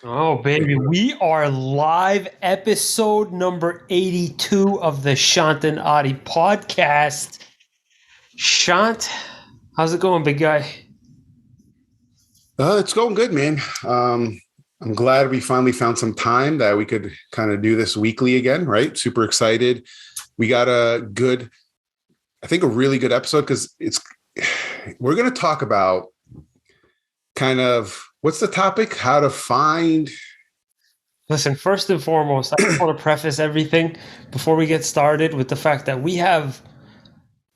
Oh, baby, we are live, episode number 82 of the Shant and Ari podcast. Shant, how's it going, big guy? It's going good, man. I'm glad we finally found some time that we could kind of do this weekly again, right? Super excited. We got a really good episode because we're going to talk about kind of what's the topic? How to find. Listen, first and foremost, I just want to preface everything before we get started with the fact that we have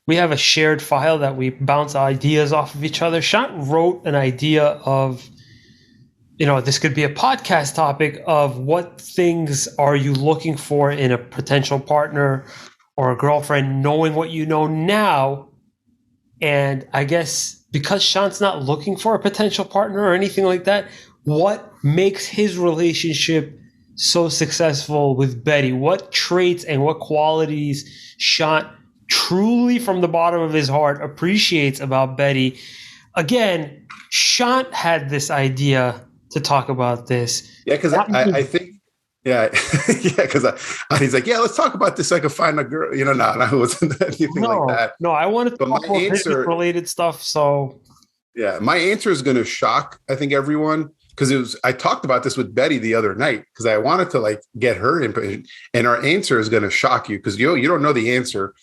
a shared file that we bounce ideas off of each other. Shant wrote an idea of, this could be a podcast topic of what things are you looking for in a potential partner or a girlfriend, knowing what you know now. And I guess because Shant's not looking for a potential partner or anything like that, what makes his relationship so successful with Bettie? What traits and what qualities Shant truly from the bottom of his heart appreciates about Bettie? Again, Shant had this idea to talk about this. Yeah, because I think, yeah, yeah, because he's like, yeah, let's talk about this so I can find a girl. No, it wasn't anything like that. No, I wanted to But talk my about answer, business-related stuff, so yeah, my answer is going to shock, I think, everyone because I talked about this with Betty the other night because I wanted to like get her input, and our answer is going to shock you because you don't know the answer.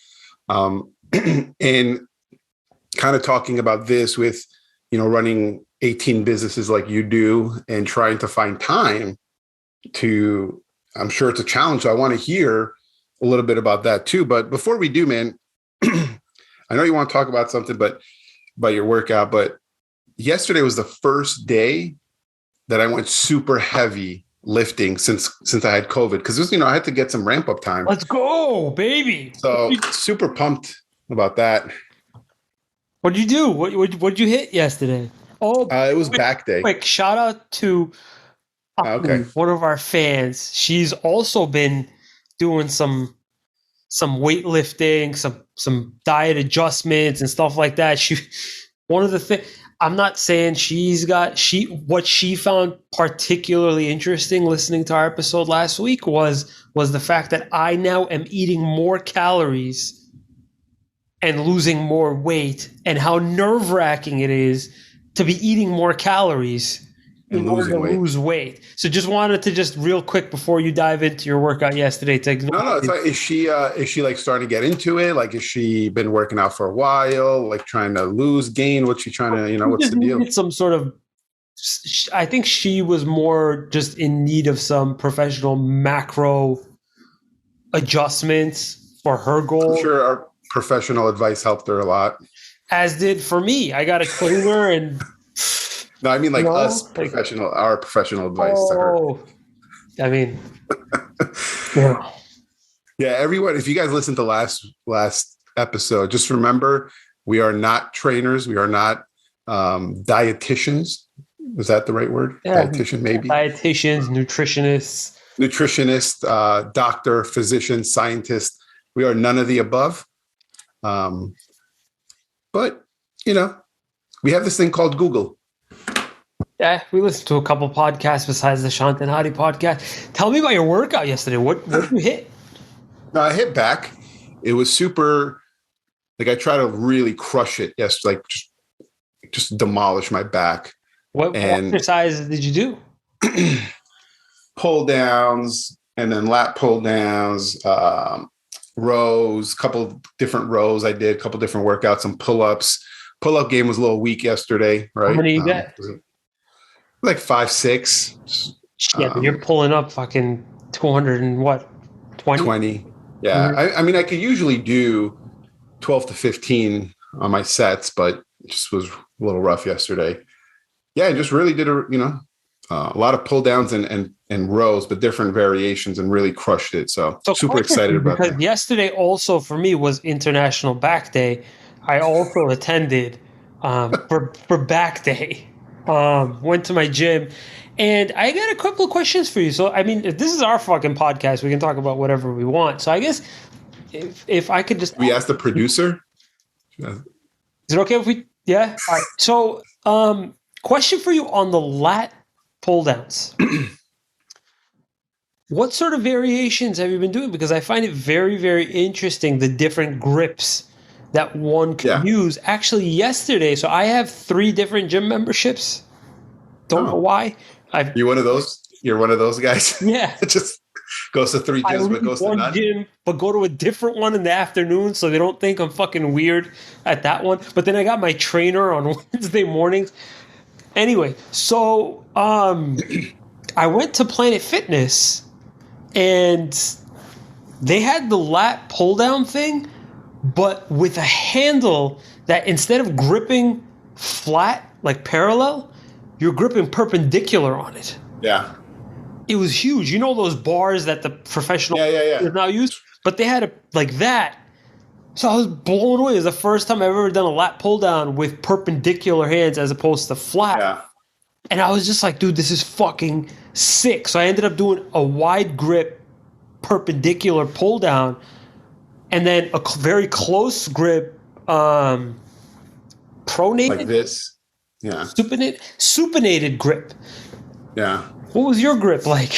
And kind of talking about this with, running 18 businesses like you do and trying to find time to, I'm sure it's a challenge. So I want to hear a little bit about that too. But before we do, man, I know you want to talk about something, but about your workout, but yesterday was the first day that I went super heavy lifting since I had COVID because I had to get some ramp up time. let's go, baby. So super pumped about that. What'd you do? What'd you hit yesterday? Oh, It was back day. quick shout out to Okay. one of our fans. She's also been doing some weightlifting, some diet adjustments and stuff like that. One of the things, I'm not saying what she found particularly interesting listening to our episode last week was the fact that I now am eating more calories and losing more weight, and how nerve-wracking it is to be eating more calories in order to lose weight. So just wanted to just real quick before you dive into your workout yesterday to No, it's like, is she like starting to get into it? Like, has she been working out for a while, like trying to lose, gain? What's she trying to, what's the deal? Some sort of, I think she was more just in need of some professional macro adjustments for her goal. I'm sure our professional advice helped her a lot. As did for me. I got a trainer and no, I mean like our professional advice to her. I mean, yeah, everyone, if you guys listened to last episode, just remember we are not trainers. We are not dietitians. Is that the right word? Yeah, dietitian, maybe. Dietitians, nutritionist, doctor, physician, scientist. We are none of the above. But we have this thing called Google. Yeah, we listened to a couple podcasts besides the Shant and Ari podcast. Tell me about your workout yesterday. What did you hit? No, I hit back. It was super. Like I try to really crush it. Yes, like just demolish my back. What exercises did you do? Pull downs and then lat pull downs, rows, couple different rows. I did a couple different workouts, some pull ups. Pull up game was a little weak yesterday, right? How many you get? Like 5, 6. Yeah, but you're pulling up fucking 200 and what? 20. Yeah. Mm-hmm. I mean, I could usually do 12 to 15 on my sets, but it just was a little rough yesterday. Yeah, I just really did a lot of pull downs and rows, but different variations, and really crushed it. So super excited about that. Because yesterday also for me was International Back Day. I also attended for Back Day. Went to my gym, and I got a couple of questions for you. So, I mean, if this is our fucking podcast, we can talk about whatever we want. So I guess if I could just... We asked the producer? Is it okay if we... Yeah? All right. So, question for you on the lat pull downs. What sort of variations have you been doing? Because I find it very, very interesting, the different grips that one can use. Actually, yesterday, so I have 3 different gym memberships. Don't know why. You're one of those? You're one of those guys? Yeah. Just goes to 3 gyms, but goes to none? Gym, but go to a different one in the afternoon so they don't think I'm fucking weird at that one. But then I got my trainer on Wednesday mornings. Anyway, so I went to Planet Fitness, and they had the lat pull down thing, but with a handle that instead of gripping flat, like parallel, you're gripping perpendicular on it. Yeah. It was huge. You know those bars that the professional now use? But they had it like that. So I was blown away. It was the first time I've ever done a lat pull down with perpendicular hands as opposed to flat. Yeah. And I was just like, dude, this is fucking sick. So I ended up doing a wide grip perpendicular pull down and then a very close grip pronated. Like this. Yeah. Supinated grip. Yeah. What was your grip like?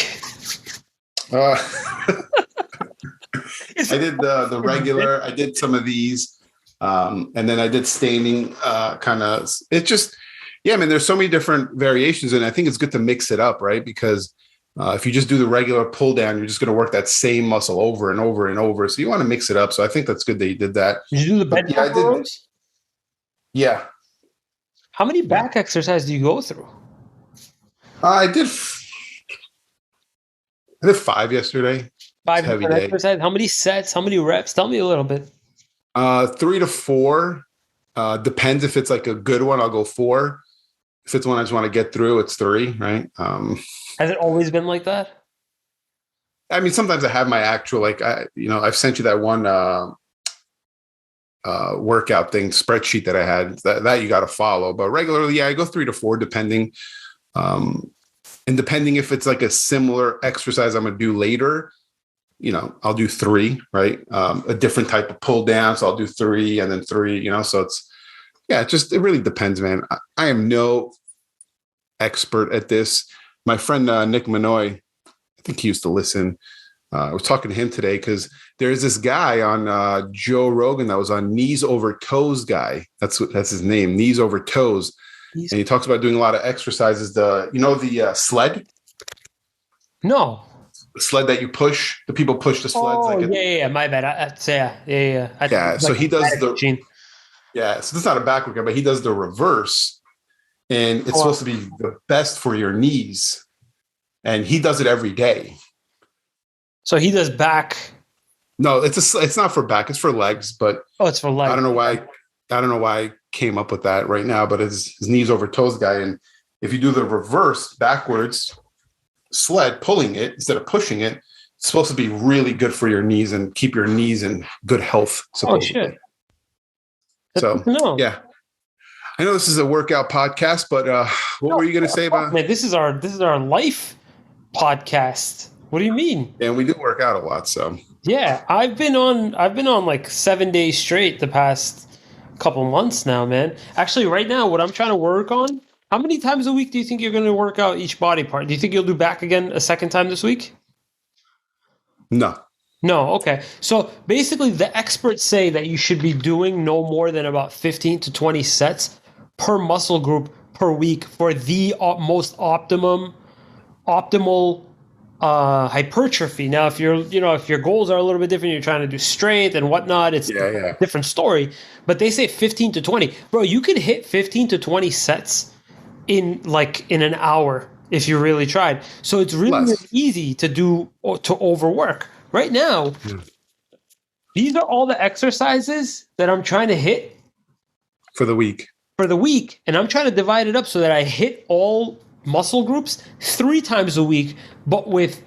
I did the regular. I did some of these. And then I did standing kind of. It's just, yeah, I mean, there's so many different variations. And I think it's good to mix it up, right? Because if you just do the regular pull down, you're just going to work that same muscle over and over and over. So you want to mix it up. So I think that's good that you did that. Did you do the bench rows? Yeah. How many back exercises do you go through? I did 5 yesterday. 5 heavy exercises. How many sets? How many reps? Tell me a little bit. 3 to 4. Depends if it's like a good one, I'll go 4. If it's one I just want to get through, it's 3, right? Has it always been like that? I mean, sometimes I have my actual, like, I've sent you that one workout thing spreadsheet that I had that you got to follow. But regularly, I go 3 to 4, depending. And depending if it's like a similar exercise I'm going to do later, I'll do 3, right? A different type of pull down. So I'll do 3 and then 3, so it really depends, man. I am no expert at this. My friend, Nick Manoy, I think he used to listen. I was talking to him today because there's this guy on Joe Rogan that was on Knees Over Toes guy. That's his name, Knees Over Toes. And he talks about doing a lot of exercises. The sled? No. The sled that you push, the people push the sleds. Oh, my bad. Yeah. So he does the. Yeah, so this is not a back workout, but he does the reverse, and it's supposed to be the best for your knees, and he does it every day. So he does back. No, it's not for back; it's for legs. But it's for legs. I don't know why I came up with that right now, but it's his Knees Over Toes guy, and if you do the reverse backwards sled, pulling it instead of pushing it, it's supposed to be really good for your knees and keep your knees in good health. Supposedly. Oh shit. So, yeah, I know this is a workout podcast, but what were you going to say about? Man, this is our life podcast. What do you mean? And we do work out a lot, so yeah, I've been on like 7 days straight the past couple months now, man. Actually, right now, what I'm trying to work on. How many times a week do you think you're going to work out each body part? Do you think you'll do back again a second time this week? No, okay. So basically, the experts say that you should be doing no more than about 15 to 20 sets per muscle group per week for the most optimal hypertrophy. Now, if your goals are a little bit different, you're trying to do strength and whatnot, it's a different story. But they say 15 to 20. Bro, you could hit 15 to 20 sets in an hour if you really tried. So it's really easy to overwork. Right now, these are all the exercises that I'm trying to hit for the week. And I'm trying to divide it up so that I hit all muscle groups 3 times a week, but with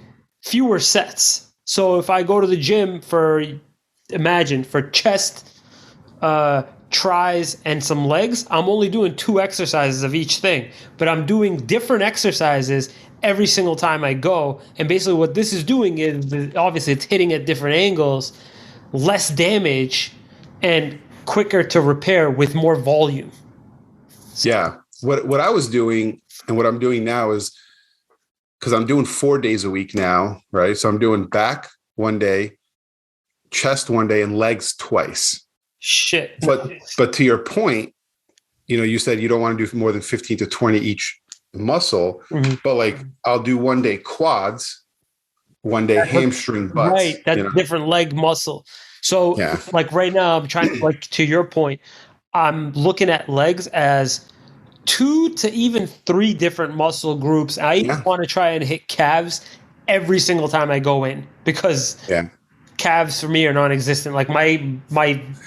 fewer sets. So if I go to the gym for chest, tries, and some legs, I'm only doing 2 exercises of each thing. But I'm doing different exercises every single time I go. And basically what this is doing is, obviously it's hitting at different angles, less damage, and quicker to repair with more volume. Yeah. What I was doing and what I'm doing now is because I'm doing 4 days a week now, right? So I'm doing back one day, chest one day, and legs twice. Shit. But to your point, you said you don't want to do more than 15 to 20 each muscle, but like I'll do one day quads, one day hamstring, butts. Right, that's different leg muscle. So like right now, I'm trying, like to your point, I'm looking at legs as 2 to even 3 different muscle groups. I even want to try and hit calves every single time I go in, because calves for me are non-existent. Like my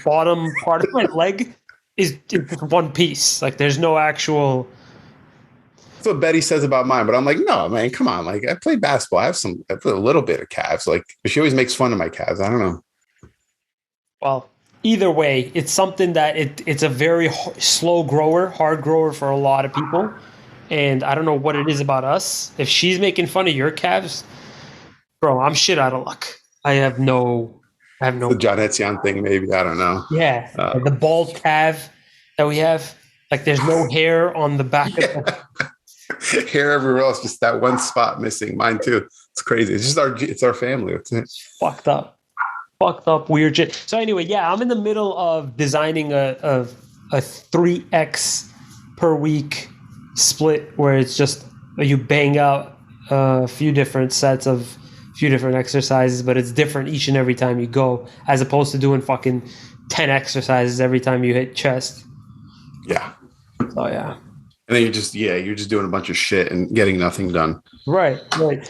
bottom part of my leg is just one piece. Like there's no actual. That's what Betty says about mine, but I'm like, no, man, come on. Like I play basketball. I put a little bit of calves. Like, but she always makes fun of my calves. I don't know. Well, either way, it's something that it's a very slow grower, hard grower for a lot of people. And I don't know what it is about us. If she's making fun of your calves, bro, I'm shit out of luck. I have no. The John Etienne thing, maybe. I don't know. Yeah, the bald calf that we have. Like there's no hair on the back of the. Hair everywhere else, just that one spot missing. Mine too. It's crazy. It's just our family. It's fucked up weird shit. So anyway, I'm in the middle of designing a 3x per week split, where it's just you bang out a few different sets of a few different exercises, but it's different each and every time you go, as opposed to doing fucking 10 exercises every time you hit chest. Yeah. Oh yeah. And then you're just doing a bunch of shit and getting nothing done. Right.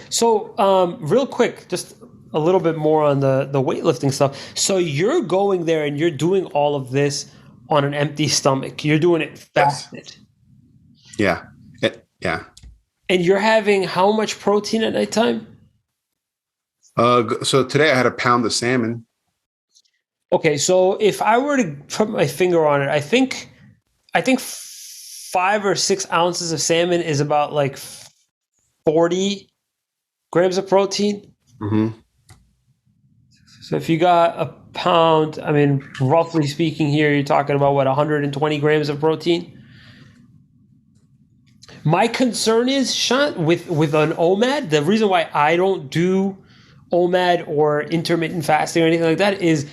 So, real quick, just a little bit more on the weightlifting stuff. So you're going there and you're doing all of this on an empty stomach. You're doing it fasted. Yeah. Yeah. And you're having how much protein at nighttime? So today I had a pound of salmon. Okay, so if I were to put my finger on it, I think 5 or 6 ounces of salmon is about like 40 grams of protein. Mm-hmm. So if you got a pound, I mean, roughly speaking here, you're talking about 120 grams of protein? My concern is, Shant, with an OMAD, the reason why I don't do OMAD or intermittent fasting or anything like that is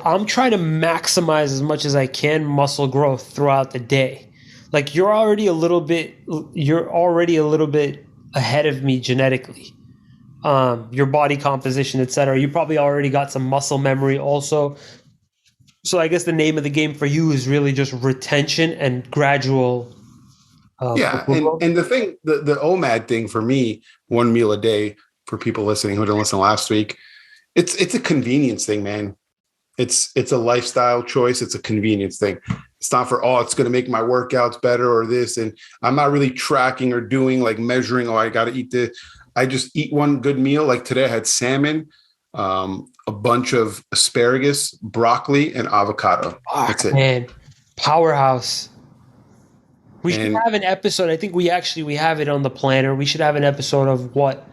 I'm trying to maximize as much as I can muscle growth throughout the day. Like you're already a little bit ahead of me genetically. Your body composition, etc. You probably already got some muscle memory also. So I guess the name of the game for you is really just retention and gradual. And the OMAD thing for me, 1 meal a day for people listening who didn't listen last week, it's a convenience thing, man. It's a lifestyle choice. It's a convenience thing. It's not for, it's going to make my workouts better or this. And I'm not really tracking or doing like measuring, I got to eat this. I just eat one good meal. Like today I had salmon, a bunch of asparagus, broccoli, and avocado. That's it. Man, powerhouse. We should have an episode. I think we have it on the planner. We should have an episode of what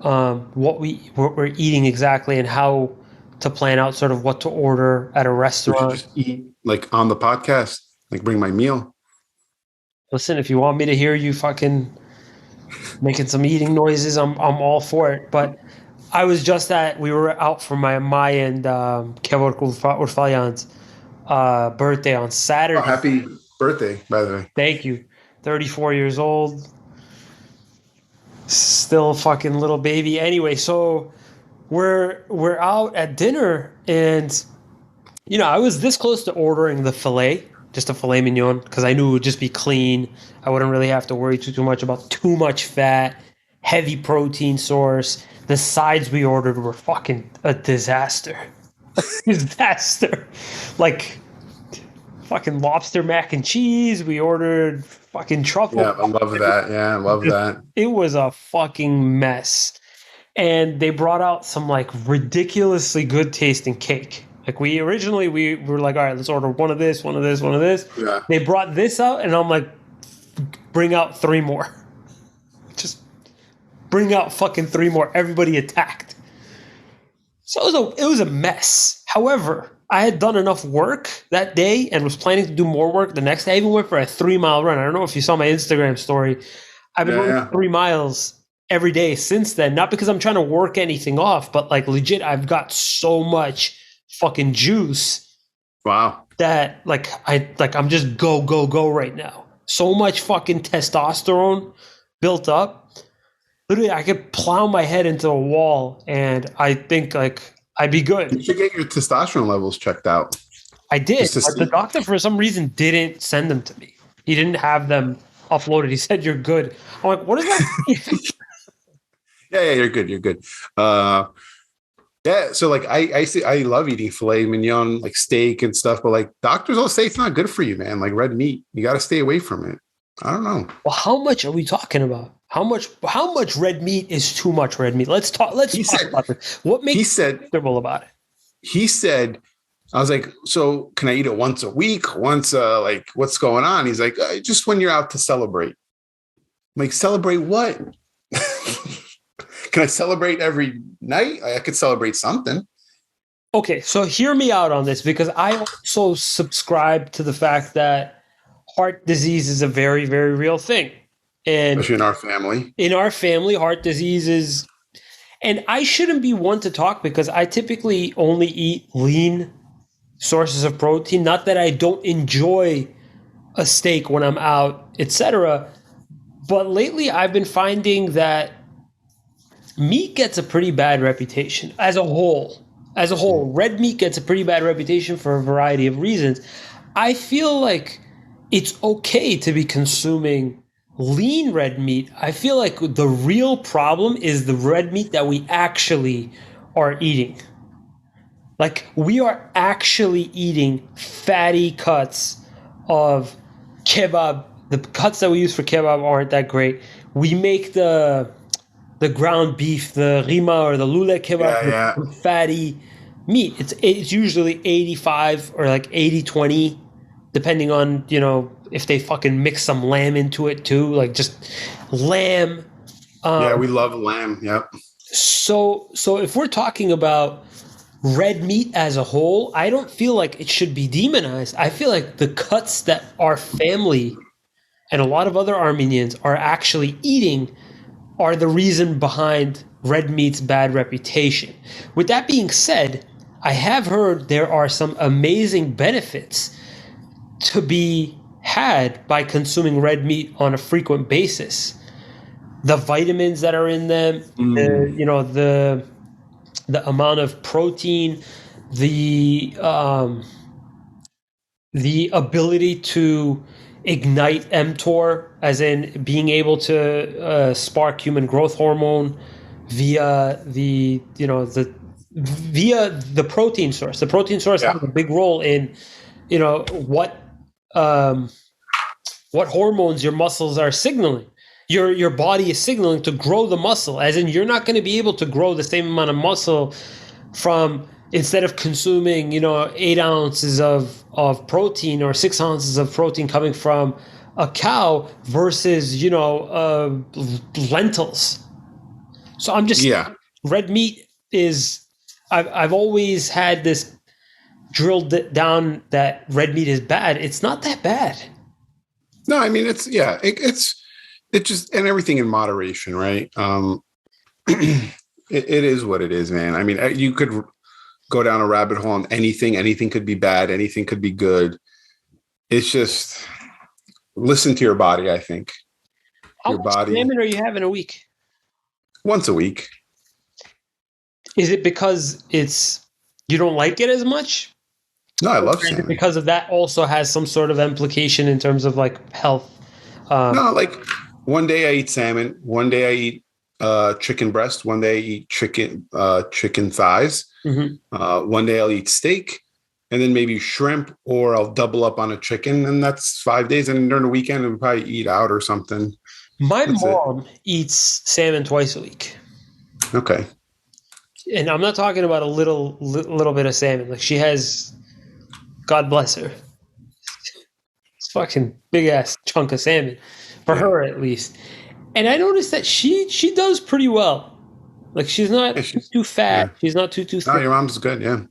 we're eating exactly and how to plan out sort of what to order at a restaurant. We should just eat like on the podcast, like bring my meal. Listen, if you want me to hear you fucking making some eating noises, I'm all for it. But I was just we were out for my and Kevor Urfalyan's birthday on Saturday. Oh, happy birthday, by the way. Thank you. 34 years old. Still a fucking little baby. Anyway, so we're out at dinner, and I was this close to ordering the filet, just a filet mignon, because I knew it would just be clean. I wouldn't really have to worry too much about too much fat, heavy protein source. The sides we ordered were fucking a disaster. Disaster. Like fucking lobster mac and cheese. We ordered fucking truffle. Yeah, I love that. Yeah, I love that. It was a fucking mess. And they brought out some like ridiculously good tasting cake. Like we were like, all right, let's order one of this, one of this, one of this. Yeah. They brought this out, and I'm like, bring out 3 more. Just bring out fucking 3 more. Everybody attacked. So it was a mess. However, I had done enough work that day and was planning to do more work the next day. I even went for a 3-mile run. I don't know if you saw my Instagram story. I've been running 3 miles, every day since then. Not because I'm trying to work anything off, but like legit, I've got so much fucking juice Wow. that I'm just go right now. So much fucking testosterone built up. Literally, I could plow my head into a wall, and I think like I'd be good. You should get your testosterone levels checked out. I did, Just to but the see. doctor for some reason didn't send them to me. He didn't have them uploaded. He said you're good. I'm like, what does that mean? Yeah, you're good. You're good. Yeah, so like I see, I love eating filet mignon, like steak and stuff, but like doctors all say it's not good for you, man. Like red meat, you got to stay away from it. I don't know. Well, how much are we talking about? How much red meat is too much red meat? Let's talk about this. What makes you comfortable about it? He said, I was like, so can I eat it once a week? Once, like, what's going on? He's like, just when you're out to celebrate. I'm like, celebrate what? Can I celebrate every night? I could celebrate something. Okay, so hear me out on this because I also subscribe to the fact that heart disease is a very, very real thing. And Especially in our family. in our family, heart disease is, and I shouldn't be one to talk because I typically only eat lean sources of protein. Not that I don't enjoy a steak when I'm out, etc. But lately I've been finding that meat gets a pretty bad reputation as a whole. As a whole, red meat gets a pretty bad reputation for a variety of reasons. I feel like it's okay to be consuming lean red meat. I feel like the real problem is the red meat that we actually are eating. Like we are actually eating fatty cuts of kebab. The cuts that we use for kebab aren't that great. We make the ground beef, the rima or the lule kebab with fatty meat. It's usually 85 or like 80-20, depending on, if they fucking mix some lamb into it too, like just lamb. Yeah, we love lamb. Yep. So if we're talking about red meat as a whole, I don't feel like it should be demonized. I feel like the cuts that our family and a lot of other Armenians are actually eating are the reason behind red meat's bad reputation. With that being said, I have heard there are some amazing benefits to be had by consuming red meat on a frequent basis. The vitamins that are in them, the amount of protein, the ability to ignite mTOR, as in being able to spark human growth hormone via via the protein source. The protein source has a big role in what hormones your muscles are signaling. Your body is signaling to grow the muscle, as in you're not going to be able to grow the same amount of muscle from, instead of consuming 8 ounces of protein or 6 ounces of protein coming from a cow versus lentils. So I'm just red meat is, I've always had this drilled down that red meat is bad. It's not that bad. No, I mean it's just, and everything in moderation, right? It is what it is, man. I mean, you could go down a rabbit hole on anything. Anything could be bad. Anything could be good. It's just listen to your body, I think. How much salmon are you having a week? Once a week. Is it because you don't like it as much? No, I love salmon. Because of that also has some sort of implication in terms of like health. No, like one day I eat salmon. One day I eat chicken breast. One day I eat chicken thighs. Mm-hmm. One day I'll eat steak, and then maybe shrimp, or I'll double up on a chicken, and that's 5 days. And during the weekend, I'll probably eat out or something. My mom eats salmon twice a week. Okay. And I'm not talking about a little bit of salmon. Like she has, God bless her, it's fucking big ass chunk of salmon for her at least. And I noticed that she does pretty well. Like she's not too fat. Yeah. She's not too thick. No, your mom's good. Yeah.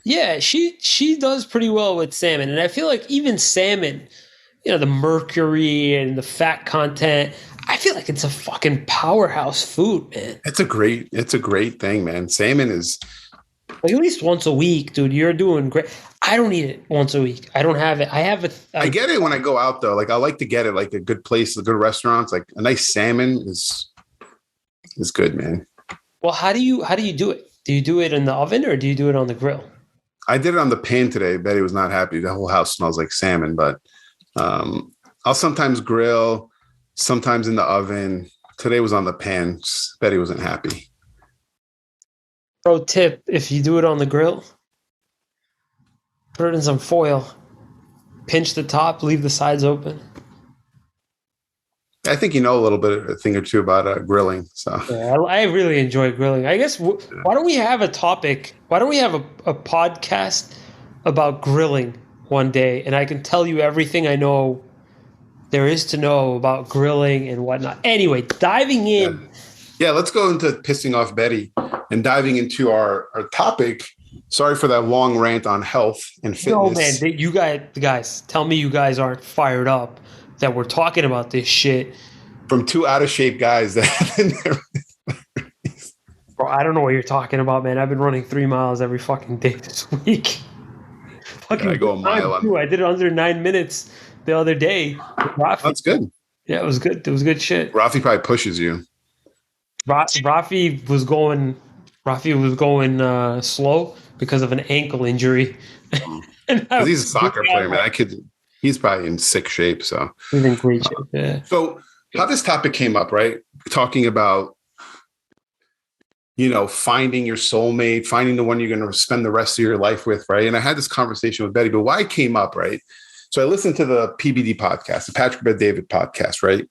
Yeah, she does pretty well with salmon, and I feel like even salmon, the mercury and the fat content, I feel like it's a fucking powerhouse food, man. It's a great thing, man. Salmon is. Like at least once a week, dude. You're doing great. I don't eat it once a week. I don't have it. I have it. I get it when I go out though. Like I like to get it like a good place, a good restaurants. Like a nice salmon is good, man. Well, how do you do it? Do you do it in the oven or do you do it on the grill? I did it on the pan today. Betty was not happy. The whole house smells like salmon, but I'll sometimes grill, sometimes in the oven. Today was on the pan. Betty wasn't happy. Pro tip: if you do it on the grill, put it in some foil, pinch the top, leave the sides open. I think you know a thing or two about grilling. So yeah, I really enjoy grilling. I guess why don't we have a topic? Why don't we have a podcast about grilling one day, and I can tell you everything I know there is to know about grilling and whatnot. Anyway, diving in. Yeah, let's go into pissing off Betty and diving into our topic. Sorry for that long rant on health and fitness. No, man, you guys, tell me you guys aren't fired up that we're talking about this shit. From two out of shape guys that Bro, I don't know what you're talking about, man. I've been running 3 miles every fucking day this week. Fucking I go a mile. I did it under 9 minutes the other day. That's good. Yeah, it was good. It was good shit. Rafi probably pushes you. Rafi was going slow because of an ankle injury. Because he's a soccer player, man. He's probably in sick shape. So he's in great shape. Yeah. So how this topic came up, right? Talking about, finding your soulmate, finding the one you're going to spend the rest of your life with, right? And I had this conversation with Betty, but why it came up, right? So I listened to the PBD podcast, the Patrick Bet-David podcast, right?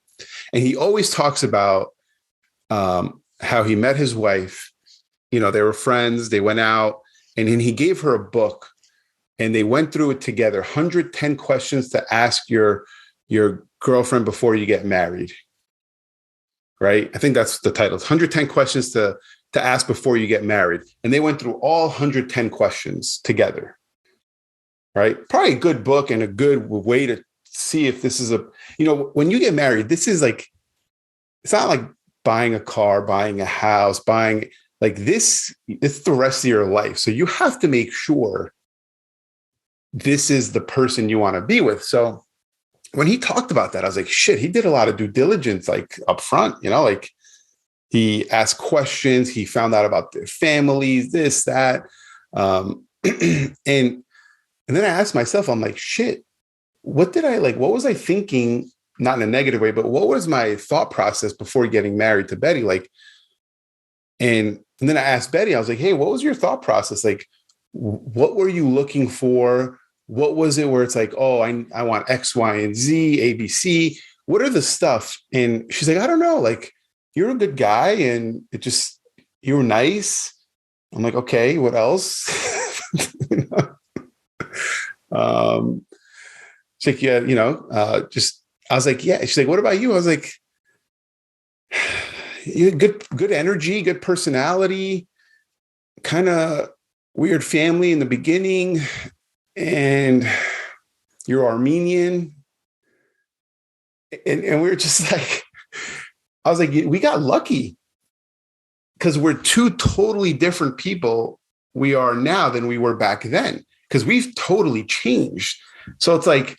And he always talks about how he met his wife. They were friends. They went out, and then he gave her a book, and they went through it together. 110 questions to ask your girlfriend before you get married, right? I think that's the title. 110 questions to ask before you get married, and they went through all 110 questions together, right? Probably a good book and a good way to see if this is when you get married, this is like, it's not like buying a car, buying a house, buying like this. It's the rest of your life. So you have to make sure this is the person you want to be with. So when he talked about that, I was like, shit, he did a lot of due diligence, like up front, like he asked questions. He found out about their families, this, that. And then I asked myself, I'm like, shit, what was I thinking? Not in a negative way, but what was my thought process before getting married to Betty? And then I asked Betty, I was like, hey, what was your thought process? Like, what were you looking for? What was it where it's like, oh, I want X, Y, and Z, A, B, C. What are the stuff? And she's like, I don't know. Like, you're a good guy and you were nice. I'm like, okay, what else? She's like, yeah, I was like, yeah. She's like, what about you? I was like, you good energy, good personality, kind of weird family in the beginning, and you're Armenian. And we were just like, I was like, we got lucky because we're two totally different people we are now than we were back then, because we've totally changed. So it's like,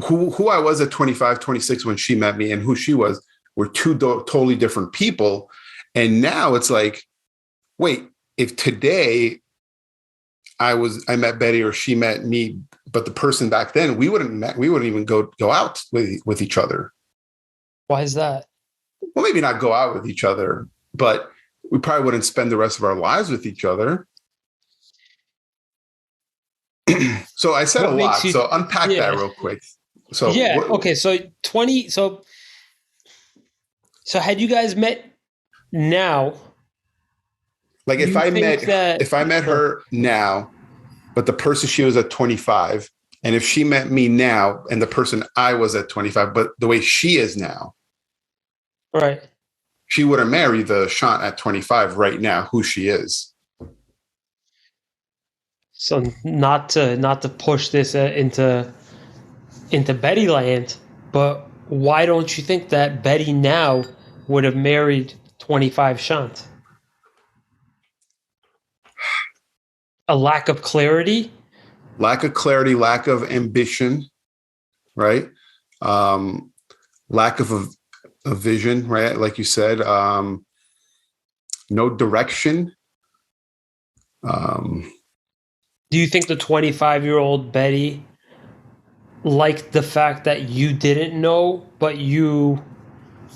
who I was at 25, 26 when she met me and who she was were two totally different people. And now it's like, wait, if today I met Betty or she met me, but the person back then, we wouldn't even go out with each other. Why is that? Well, maybe not go out with each other, but we probably wouldn't spend the rest of our lives with each other. So I said a lot. So unpack that real quick. So okay. So So had you guys met now? Like if I met her now, but the person she was at 25, and if she met me now and the person I was at 25, but the way she is now, right? She would have married the Shant at 25 right now, who she is. So not to push this into Betty land, but why don't you think that Betty now would have married 25 Shant? A lack of clarity? Lack of clarity, lack of ambition, right? Um, lack of a vision, right? Like you said, no direction. Do you think the 25-year-old Betty liked the fact that you didn't know, but you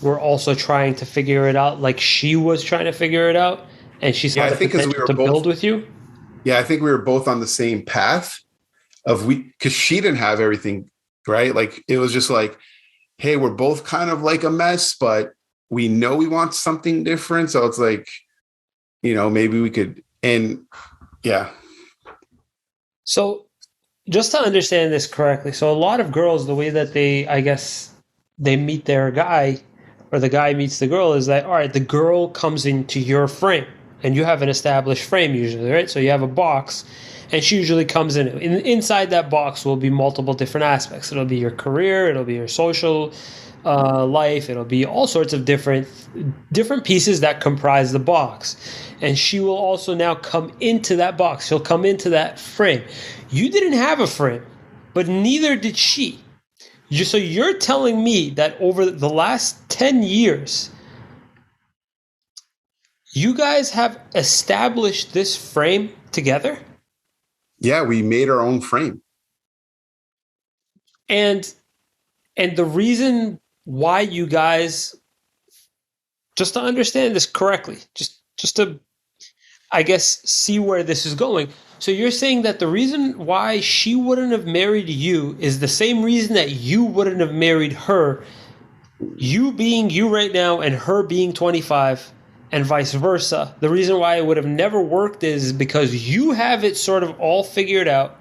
were also trying to figure it out like she was trying to figure it out, and she Yeah, saw I the think because we potential were to both. build with you? Yeah, I think we were both on the same path of because she didn't have everything right. Like it was just like, hey, we're both kind of like a mess, but we know we want something different. So it's like, maybe we could. And yeah, So just to understand this correctly, so a lot of girls, the way that they, I guess, they meet their guy, or the guy meets the girl, is that, all right, the girl comes into your frame, and you have an established frame usually, right? So you have a box, and she usually comes in. Inside that box will be multiple different aspects. It'll be your career, it'll be your social life, it'll be all sorts of different pieces that comprise the box. And she will also now come into that box. She'll come into that frame. You didn't have a frame, but neither did she. So you're telling me that over the last 10 years, you guys have established this frame together? yeah, we made our own frame. And the reason why you guys, just to understand this correctly, just to, I guess, see where this is going. So you're saying that the reason why she wouldn't have married you is the same reason that you wouldn't have married her, you being you right now and her being 25, and vice versa. The reason why it would have never worked is because you have it sort of all figured out.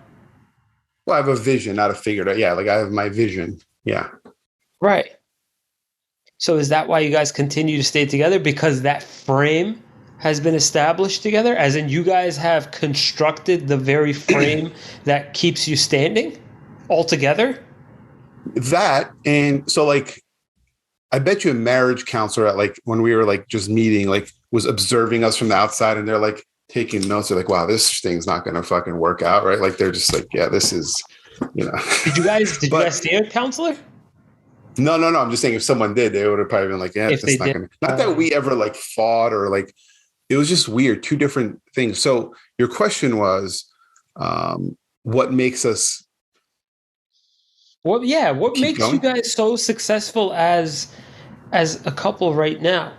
Well, I have a vision, not a figured out. Yeah, like I have my vision. Yeah. Right. So is that why you guys continue to stay together? Because that frame has been established together? As in, you guys have constructed the very frame that keeps you standing all together? That. And so, like, I bet you a marriage counselor at like when we were like just meeting, like was observing us from the outside and they're like taking notes. They're like, wow, this thing's not going to fucking work out. Right. Like they're just like, yeah, this is, you know. Did you But guys see a counselor? no. I'm just saying if someone did, they would have probably been like, yeah, If they that's not did. going to, not that we ever like fought or like, it was just weird. Two different things. So your question was, what makes us What keep makes you going? guys so successful as a couple right now?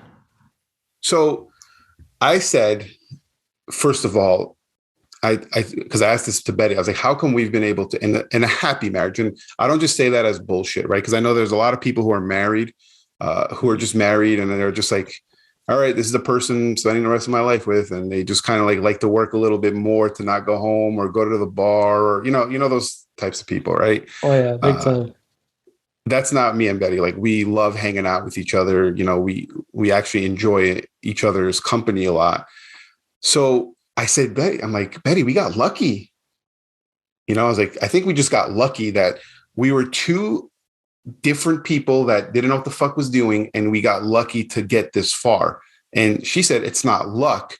So I said, first of all, because I asked this to Betty, I was like, how come we've been able to in a happy marriage? And I don't just say that as bullshit, right? Because I know there's a lot of people who are married, who are just married, and they're just like, all right, this is the person spending the rest of my life with, and they just kind of like to work a little bit more to not go home or go to the bar, or those types of people, right? Oh yeah, big Uh, time. that's not me and Betty. Like we love hanging out with each other. We actually enjoy each other's company a lot. So I said, Betty, I'm like, Betty, we got lucky. I was like, I think we just got lucky that we were two different people that didn't know what the fuck was doing. And we got lucky to get this far. And she said, it's not luck.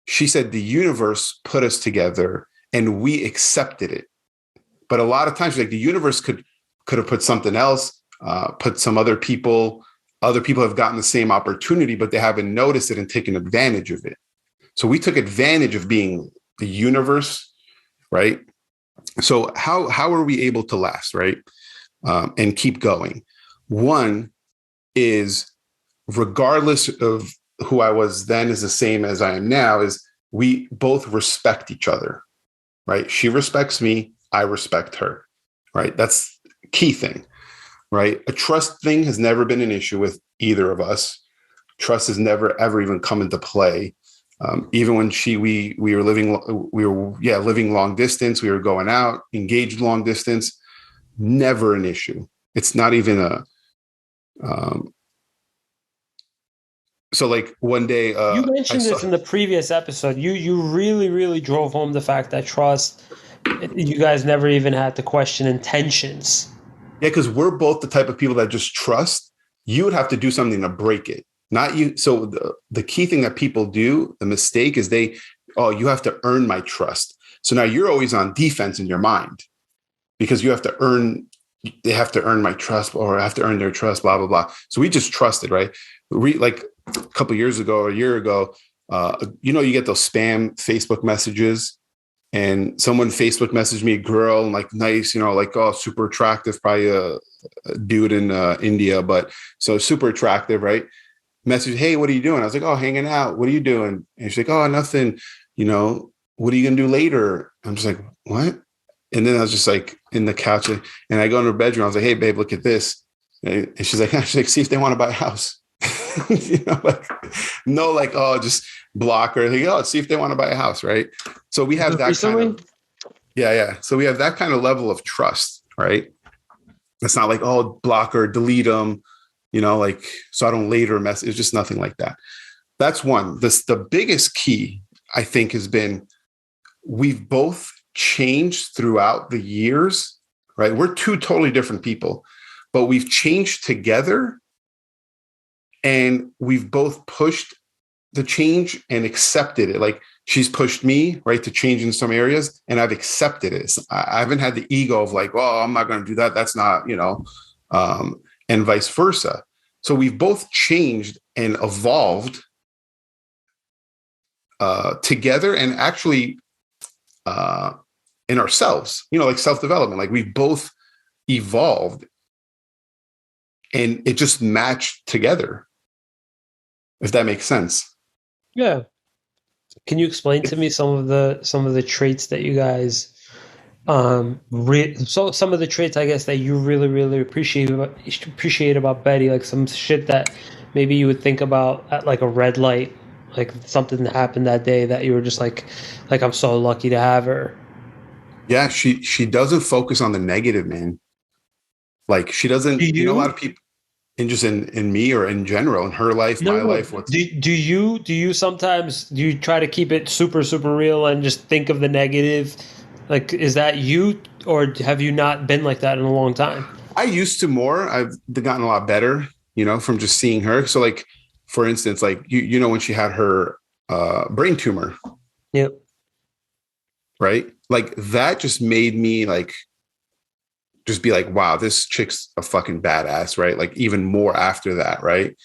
She said, the universe put us together and we accepted it. But a lot of times, like the universe could have put something else, put some other people have gotten the same opportunity, but they haven't noticed it and taken advantage of it. So we took advantage of being the universe, right? So how are we able to last, right? And keep going? One is, regardless of who I was then is the same as I am now, is we both respect each other, right? She respects me, I respect her, right? That's the key thing, right? A trust thing has never been an issue with either of us. Trust has never, ever even come into play. Even when we were living long distance, we were going out, engaged long distance, never an issue. It's not even so like one day, You I mentioned saw, this in the previous episode. You really, really drove home the fact that trust, you guys never even had to question intentions. Yeah, because we're both the type of people that just trust. You would have to do something to break it, not you. So the key thing that people do, the mistake is you have to earn my trust. So now you're always on defense in your mind because they have to earn my trust or I have to earn their trust, blah, blah, blah. So we just trusted, right? Like a couple of years ago or a year ago, you get those spam Facebook messages. And someone Facebook messaged me, a girl, and like nice, like, oh, super attractive, probably a dude in India, but so super attractive, right? Message, hey, what are you doing? I was like, oh, hanging out. What are you doing? And she's like, oh, nothing. What are you gonna do later? I'm just like, what? And then I was just like in the couch, and I go in her bedroom. I was like, hey, babe, look at this. And she's like, see if they want to buy a house. Like no, like, oh, just block her. Like, oh, see if they want to buy a house, right? So we have that Recently? kind of, yeah. So we have that kind of level of trust, right? It's not like, oh, block her, delete them, like, so I don't later mess. It's just nothing like that. That's one. The biggest key, I think, has been we've both changed throughout the years, right? We're two totally different people, but we've changed together and we've both pushed the change and accepted it. Like she's pushed me, right, to change in some areas and I've accepted it. I haven't had the ego of like, oh, I'm not going to do that. That's not, and vice versa. So we've both changed and evolved together and actually in ourselves, like self-development, like we've both evolved and it just matched together, if that makes sense. Yeah. Can you explain to me some of the traits that you guys so some of the traits I guess that you really really appreciate about Betty, like some shit that maybe you would think about at like a red light, like something that happened that day that you were just like I'm so lucky to have her. Yeah, she doesn't focus on the negative, man. Like she Do doesn't, a lot you? of people and just in me or in general, in her life, No, my no. life, what's Do you sometimes do you try to keep it super super real and just think of the negative? Like, is that you, or have you not been like that in a long time? I used to more. I've gotten a lot better, from just seeing her. So like, for instance, like when she had her brain tumor, Yep. right? Like that just made me like just be like, wow, this chick's a fucking badass, right? Like even more after that, right?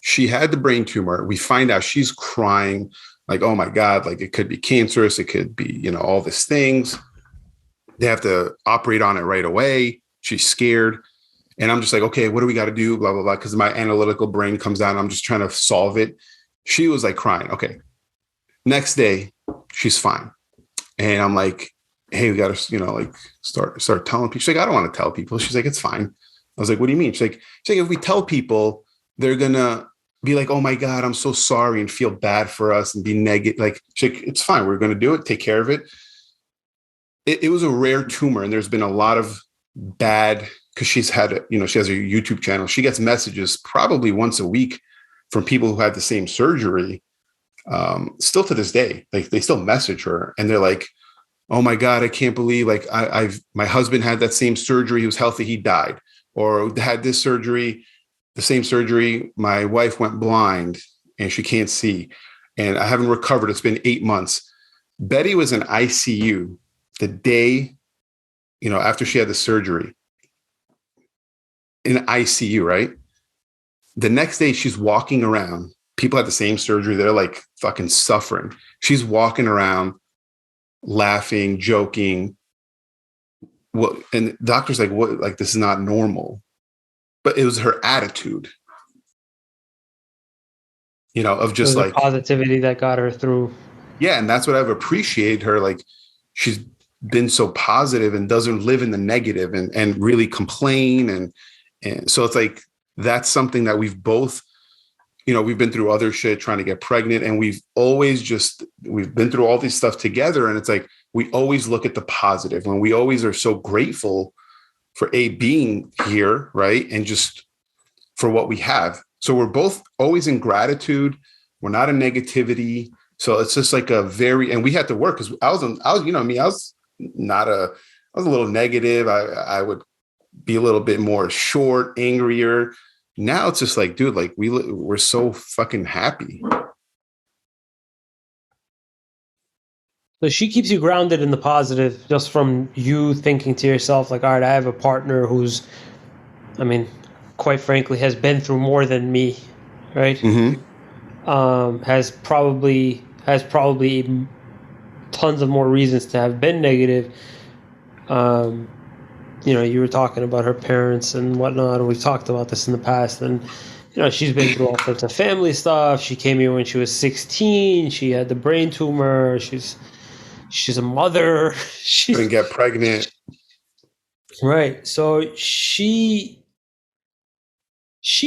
She had the brain tumor. We find out she's crying, like, oh my God, like it could be cancerous, it could be, all these things. They have to operate on it right away. She's scared. And I'm just like, okay, what do we got to do? Blah, blah, blah. Because my analytical brain comes out and I'm just trying to solve it. She was like crying. Okay. Next day, she's fine. And I'm like, hey, we got to, like start telling people. She's like, I don't want to tell people. She's like, it's fine. I was like, what do you mean? She's like, if we tell people, they're going to be like, oh my God, I'm so sorry and feel bad for us and be negative. Like, she's like, it's fine. We're going to do it. Take care of it. It was a rare tumor. And there's been a lot of bad, because she's had, she has a YouTube channel. She gets messages probably once a week from people who had the same surgery. Still to this day, like they still message her and they're like, oh my God, I can't believe like my husband had that same surgery. He was healthy. He died, or had this surgery, the same surgery. My wife went blind and she can't see and I haven't recovered. It's been 8 months. Betty was in ICU the day, after she had the surgery, in ICU, right? The next day she's walking around. People had the same surgery. They're like fucking suffering. She's walking around laughing, joking. What? And the doctor's like, what? Like, this is not normal. But it was her attitude, of just like positivity that got her through. Yeah. And that's what I've appreciated her. Like, she's been so positive and doesn't live in the negative and really complain. And so it's like, that's something that we've both, we've been through other shit trying to get pregnant. And we've been through all this stuff together. And it's like, we always look at the positive when we always are so grateful for being here. Right. And just for what we have. So we're both always in gratitude. We're not in negativity. So it's just like and we had to work because I was, I was a little negative. I would be a little bit more short, angrier. Now it's just like, dude, like we're so fucking happy. So she keeps you grounded in the positive just from you thinking to yourself, like, all right, I have a partner who's, I mean, quite frankly, has been through more than me, right? Mm-hmm. Has probably tons of more reasons to have been negative. Um, you were talking about her parents and whatnot, and we've talked about this in the past. And she's been through all sorts of family stuff. She came here when she was 16. She had the brain tumor. She's a mother. Couldn't get pregnant. Right. So she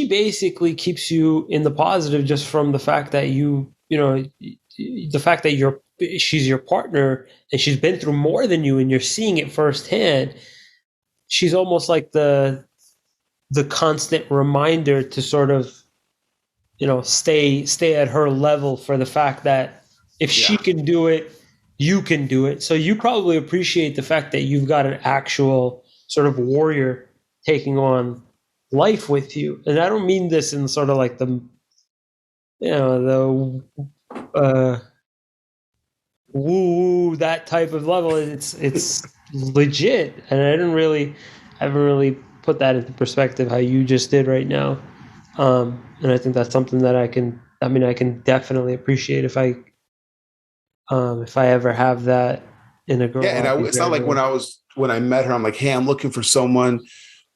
basically keeps you in the positive just from the fact that the fact that she's your partner and she's been through more than you and you're seeing it firsthand. She's almost like the constant reminder to sort of stay at her level, for the fact that if she can do it, you can do it. So you probably appreciate the fact that you've got an actual sort of warrior taking on life with you. And I don't mean this in sort of like the woo that type of level. It's legit, and haven't really put that into perspective how you just did right now. And I think that's something that I can definitely appreciate if I ever have that in a girl. Yeah, and it's not like when I met her, I'm like, hey, I'm looking for someone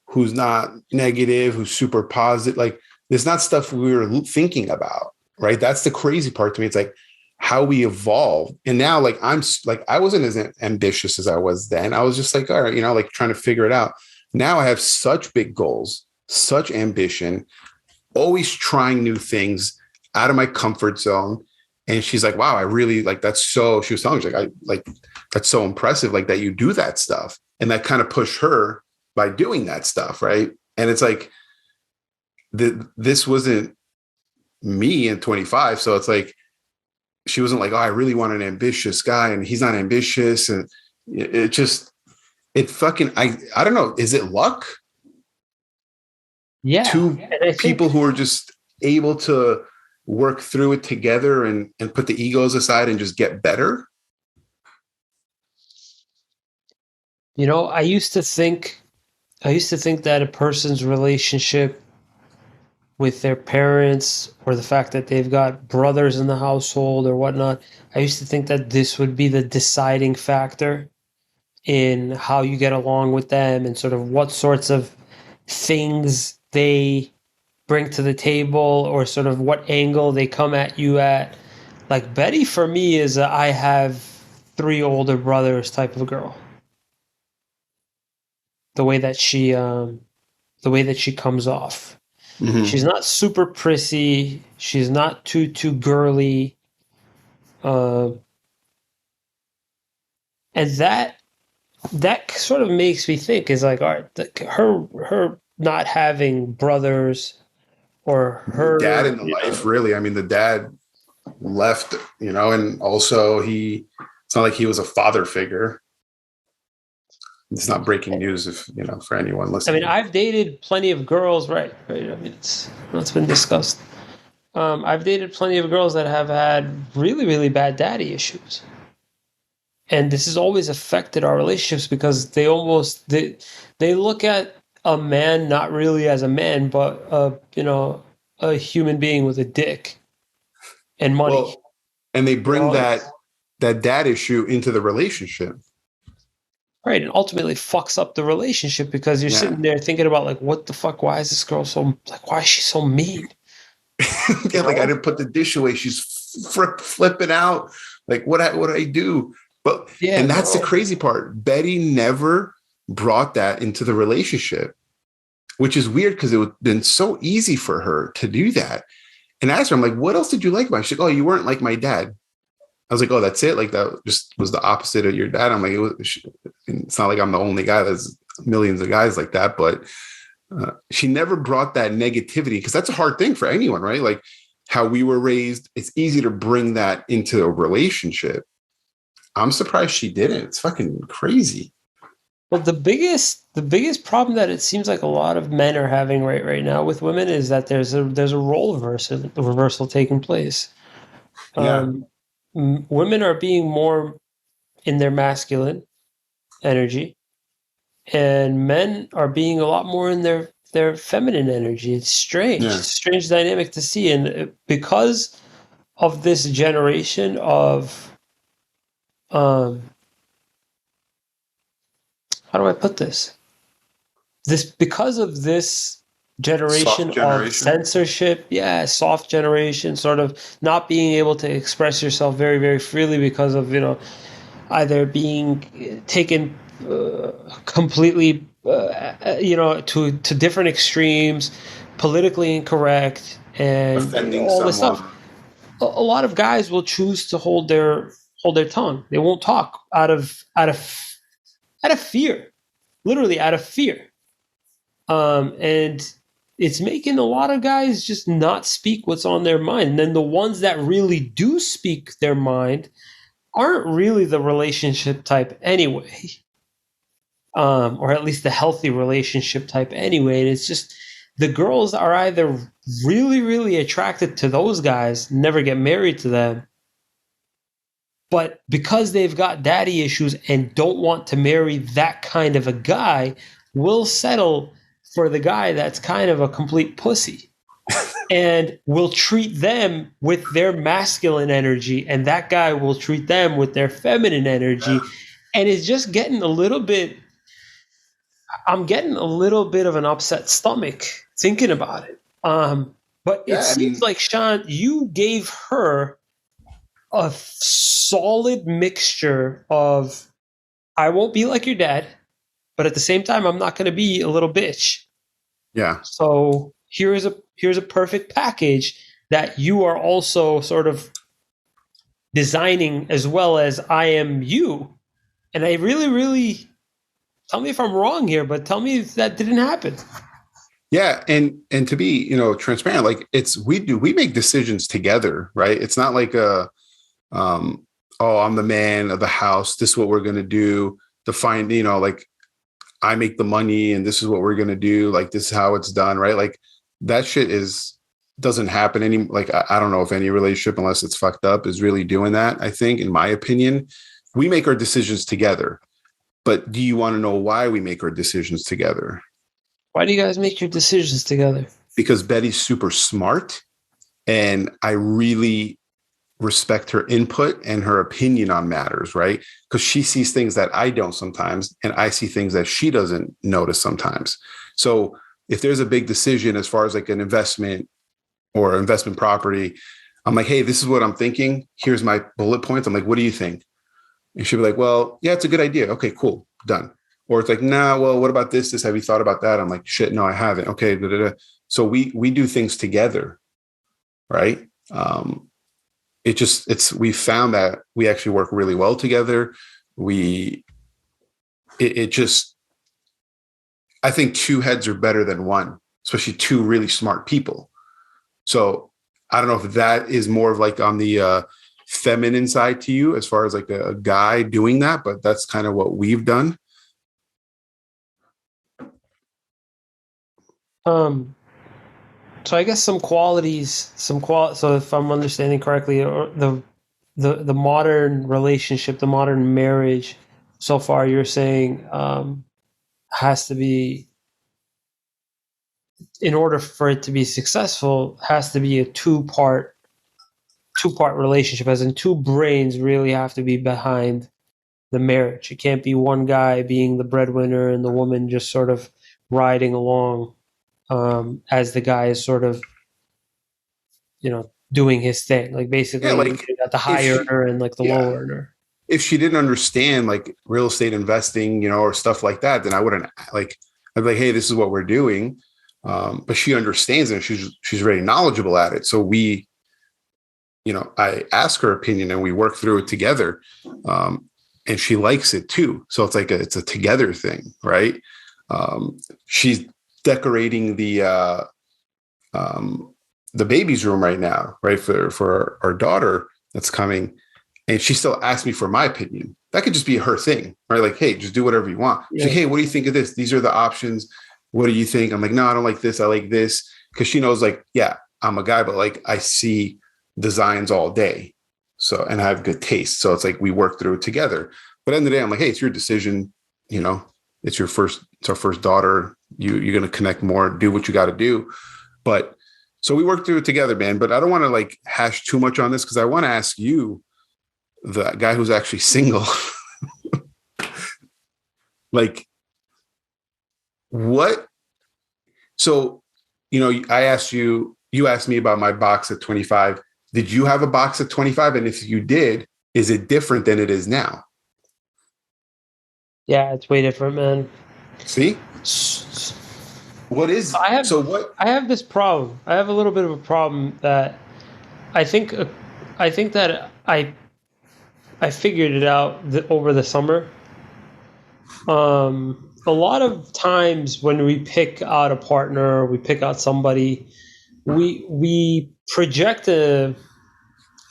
who's not negative, who's super positive. Like, there's not stuff we were thinking about, right? That's the crazy part to me. It's like how we evolved. And now, like, I wasn't as ambitious as I was then. I was just like, all right, like trying to figure it out. Now I have such big goals, such ambition, always trying new things out of my comfort zone. And she's like, wow, I really like that's so, she was telling me, that's so impressive, like that you do that stuff. And that kind of pushed her by doing that stuff. Right. And it's like, this wasn't me in 25. So it's like, she wasn't like, oh, I really want an ambitious guy and he's not ambitious. And I don't know. Is it luck? Yeah. Two people who are just able to work through it together and put the egos aside and just get better. I used to think that a person's relationship with their parents, or the fact that they've got brothers in the household or whatnot, I used to think that this would be the deciding factor in how you get along with them and sort of what sorts of things they bring to the table, or sort of what angle they come at you at. Like Betty for me is I have 3 older brothers type of girl. The way that she comes off. Mm-hmm. She's not super prissy. She's not too girly. And that sort of makes me think, is like, all right, her not having brothers, or her dad in the life, really. I mean, the dad left, and also it's not like he was a father figure. It's not breaking news if, for anyone listening. I mean, I've dated plenty of girls, right? I mean, it's been discussed. I've dated plenty of girls that have had really, really bad daddy issues. And this has always affected our relationships, because they look at a man not really as a man, but a human being with a dick and money. Well, and they bring that dad issue into the relationship. Right, and ultimately fucks up the relationship, because you're sitting there thinking about, like, what the fuck? Why is this girl why is she so mean? Yeah, like, I didn't put the dish away. She's flipping out. Like, what did I do? But and that's the crazy part. Betty never brought that into the relationship, which is weird, because it would have been so easy for her to do that. And I asked her, I'm like, what else did you like about me? She's like, oh, you weren't like my dad. I was like, oh, that's it? Like, that just was the opposite of your dad? I'm like, it's not like I'm the only guy. There's millions of guys like that. But she never brought that negativity, because that's a hard thing for anyone, right? Like, how we were raised, it's easy to bring that into a relationship. I'm surprised she didn't. It's fucking crazy. Well, the biggest problem that it seems like a lot of men are having right now with women is that there's a role reversal taking place. Yeah. Um, Women are being more in their masculine energy, and men are being a lot more in their feminine energy. It's strange. Yeah. It's a strange dynamic to see, and because of this generation of um, how do I put this? This because of this generation Soft of generation. censorship, yeah, soft generation, sort of not being able to express yourself very, very freely because of either being taken completely to different extremes, politically incorrect, and Offending all this stuff. someone. A lot of guys will choose to hold their tongue. They won't talk out of fear, literally out of fear. And it's making a lot of guys just not speak what's on their mind. And then the ones that really do speak their mind aren't really the relationship type anyway, or at least the healthy relationship type anyway. And it's just the girls are either really, really attracted to those guys, never get married to them, but because they've got daddy issues and don't want to marry that kind of a guy, will settle for the guy that's kind of a complete pussy and will treat them with their masculine energy, and that guy will treat them with their feminine energy. And it's just getting a little bit, I'm getting a little bit of an upset stomach thinking about it. But it Yeah. I seems mean, like, Sean, you gave her a solid mixture of, I won't be like your dad, but at the same time, I'm not going to be a little bitch. yeah. So here's a perfect package that you are also sort of designing as well as I am you. And I really, really, tell me if I'm wrong here, but tell me if that didn't happen. Yeah, and to be, transparent, like we make decisions together, right? It's not like um oh, I'm the man of the house, this is what we're going to do, define, like I make the money and this is what we're going to do, like this is how it's done, right? Like that shit is doesn't happen any, like I don't know if any relationship, unless it's fucked up, is really doing that. I think, in my opinion, we make our decisions together. But do you want to know why we make our decisions together? Why do you guys make your decisions together? Because Betty's super smart and I really respect her input and her opinion on matters, right? Because she sees things that I don't sometimes, and I see things that she doesn't notice sometimes. So if there's a big decision as far as like an investment or investment property, I'm like, hey, this is what I'm thinking. Here's my bullet points. I'm like, what do you think? And she'll be like, well, yeah, it's a good idea. Okay, cool, done. Or it's like, nah, well, what about this? Have you thought about that? I'm like, shit, no, I haven't. Okay, da, da, da. So we do things together, right? We found that we actually work really well together. We it just I think two heads are better than one, especially two really smart people. So I don't know if that is more of like on the feminine side to you as far as like a guy doing that, but that's kind of what we've done. Um, so I guess so if I'm understanding correctly, or the modern relationship, the modern marriage, so far you're saying has to be, in order for it to be successful, has to be a two part relationship, as in two brains really have to be behind the marriage. It can't be one guy being the breadwinner and the woman just sort of riding along, as the guy is sort of, doing his thing. Like Yeah, basically, like you got the if high she earner and like the low yeah, earner. if she didn't understand like real estate investing, or stuff like that, then I wouldn't like. I'd be like, hey, this is what we're doing. But she understands it. And she's very knowledgeable at it. So I ask her opinion and we work through it together. And she likes it too. So it's like it's a together thing, right? She's decorating the baby's room right now, right, for our daughter that's coming, and she still asks me for my opinion. that could just be her thing, right? Like, hey, just do whatever you want. She's like, hey, what do you think of this? These are the options. What do you think? I'm like, no, I don't like this. I like this. Because she knows, like, yeah, I'm a guy, but like I see designs all day. So, and I have good taste. So it's like we work through it together. But at the end of the day, I'm like, hey, it's your decision. You know, it's our first daughter. You're going to connect more, do what you got to do. But so we work through it together, man. But I don't want to like hash too much on this because I want to ask you, the guy who's actually single, like, what? So, I asked you, you asked me about my box at 25. Did you have a box at 25? And if you did, is it different than it is now? Yeah, it's way different, man. See? What is so what? I have this problem. I have a little bit of a problem that I think that I figured it out over the summer. A lot of times when we pick out a partner, we pick out somebody, we project a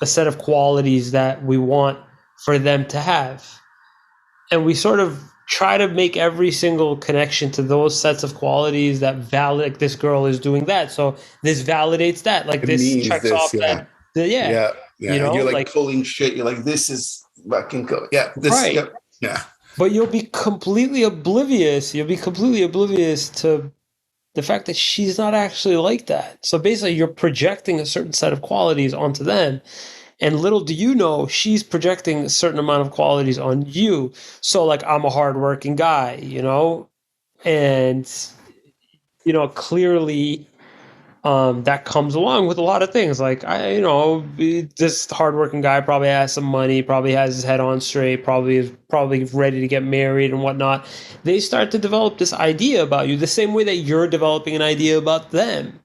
set of qualities that we want for them to have, and we sort of try to make every single connection to those sets of qualities that validate, like, this girl is doing that, so this validates that, like, It this means checks this, off yeah. yeah. Yeah. And you're like pulling shit. You're like, this is fucking go. Yeah. This, Right. yep. Yeah. But you'll be completely oblivious. You'll be completely oblivious to the fact that she's not actually like that. So basically, you're projecting a certain set of qualities onto them. And little do you know, she's projecting a certain amount of qualities on you. So, like, I'm a hardworking guy, and, clearly, that comes along with a lot of things. Like, this hardworking guy probably has some money, probably has his head on straight, probably is ready to get married and whatnot. They start to develop this idea about you the same way that you're developing an idea about them.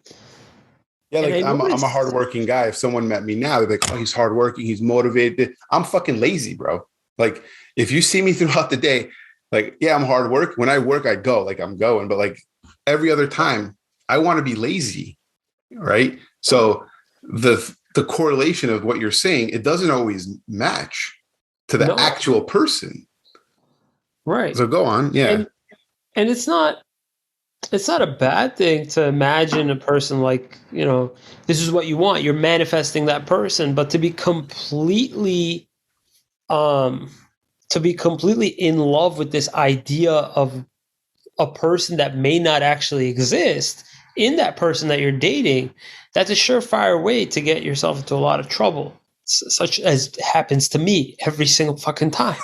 Yeah. And Like, I I'm a noticed, hardworking guy. If someone met me now, they're like, oh, he's hardworking. He's motivated. I'm fucking lazy, bro. Like, if you see me throughout the day, like, yeah, I'm hard work. When I work, I go, like, I'm going. But like every other time, I want to be lazy. Right. So the correlation of what you're saying, it doesn't always match to the no, actual person. right. So go on. Yeah. And it's not a bad thing to imagine a person like, this is what you want. You're manifesting that person, but to be completely in love with this idea of a person that may not actually exist in that person that you're dating, that's a surefire way to get yourself into a lot of trouble, such as happens to me every single fucking time,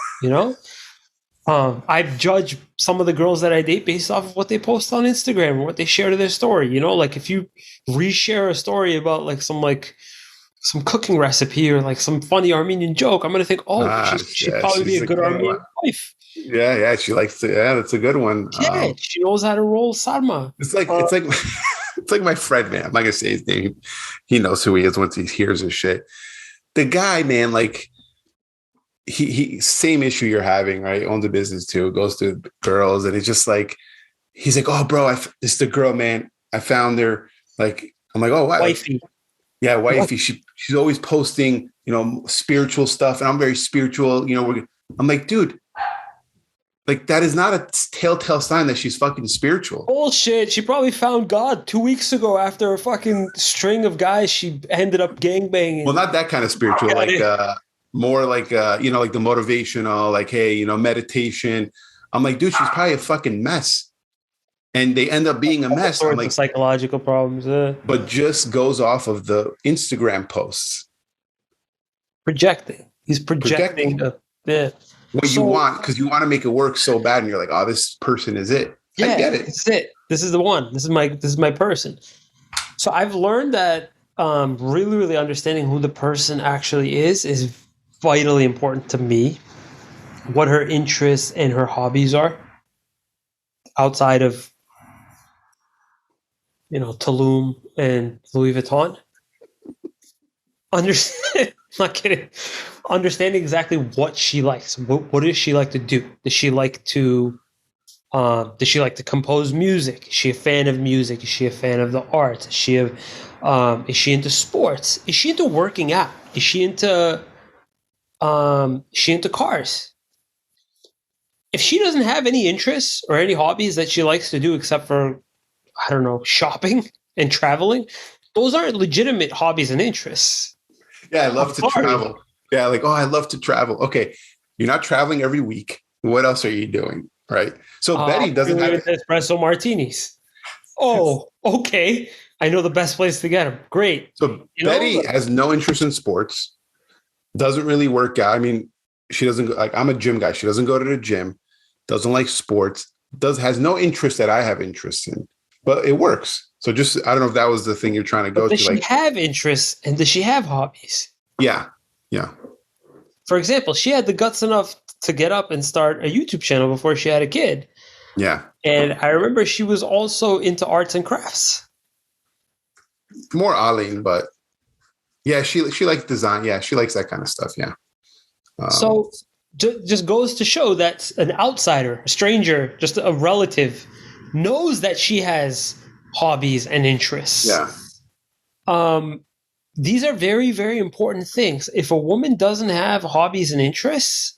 I judge some of the girls that I date based off of what they post on Instagram or what they share to their story. Like, if you reshare a story about some cooking recipe or like some funny Armenian joke, I'm gonna think, oh, she'd probably be a good Armenian wife. Yeah. She likes to. Yeah, that's a good one. Yeah, she knows how to roll sarma. It's like it's like my friend, man. I'm not gonna say his name. He knows who he is once he hears his shit. The guy, man, like, he same issue you're having, right? Owns a business too, goes to girls, and it's just like, he's like, oh, bro, this is the girl, man. I found her. Like, I'm like, oh, wow. Wifey. Yeah, wifey. She's always posting, spiritual stuff, and I'm very spiritual. I'm like, dude, like, that is not a telltale sign that she's fucking spiritual. Bullshit. She probably found God 2 weeks ago after a fucking string of guys she ended up gangbanging. Well, not that kind of spiritual, more like, like the motivational, like, hey, meditation. I'm like, dude, she's probably a fucking mess. And they end up being a mess. I'm like, psychological problems. But just goes off of the Instagram posts. Projecting. He's projecting. What you want, because you want to make it work so bad, and you're like, oh, this person is it. Yeah, I get it. This is it. This is the one. This is my person. So I've learned that really, really understanding who the person actually is vitally important to me. What her interests and her hobbies are outside of, Tulum and Louis Vuitton. Not kidding. Understanding exactly what she likes. What does she like to do? Does she like to compose music? Is she a fan of music? Is she a fan of the arts? Is she into sports? Is she into working out? Is she into cars? if she doesn't have any interests or any hobbies that she likes to do except for, I don't know, shopping and traveling, those aren't legitimate hobbies and interests. Yeah, I I'm love to sorry. travel. Yeah, like, oh, I love to travel. Okay, you're not traveling every week. What else are you doing? Right. So Betty doesn't Doing have. espresso martinis. Oh, okay. I know the best place to get them. Great. So You Betty know, has no interest in sports. Doesn't really work out. I mean, she doesn't like. I'm a gym guy. She doesn't go to the gym. Doesn't like sports. Has no interest that I have interest in. But it works. So just I don't know if that was the thing you're trying to but go does to. she Like, have interests and does she have hobbies? yeah, yeah, For example, she had the guts enough to get up and start a YouTube channel before she had a kid. yeah. And I remember she was also into arts and crafts. More Aline, but yeah, she likes design. Yeah, she likes that kind of stuff. Yeah. Um, So just goes to show that an outsider, a stranger, just a relative, knows that she has hobbies and interests. yeah. Um, these are very, very important things. If a woman doesn't have hobbies and interests,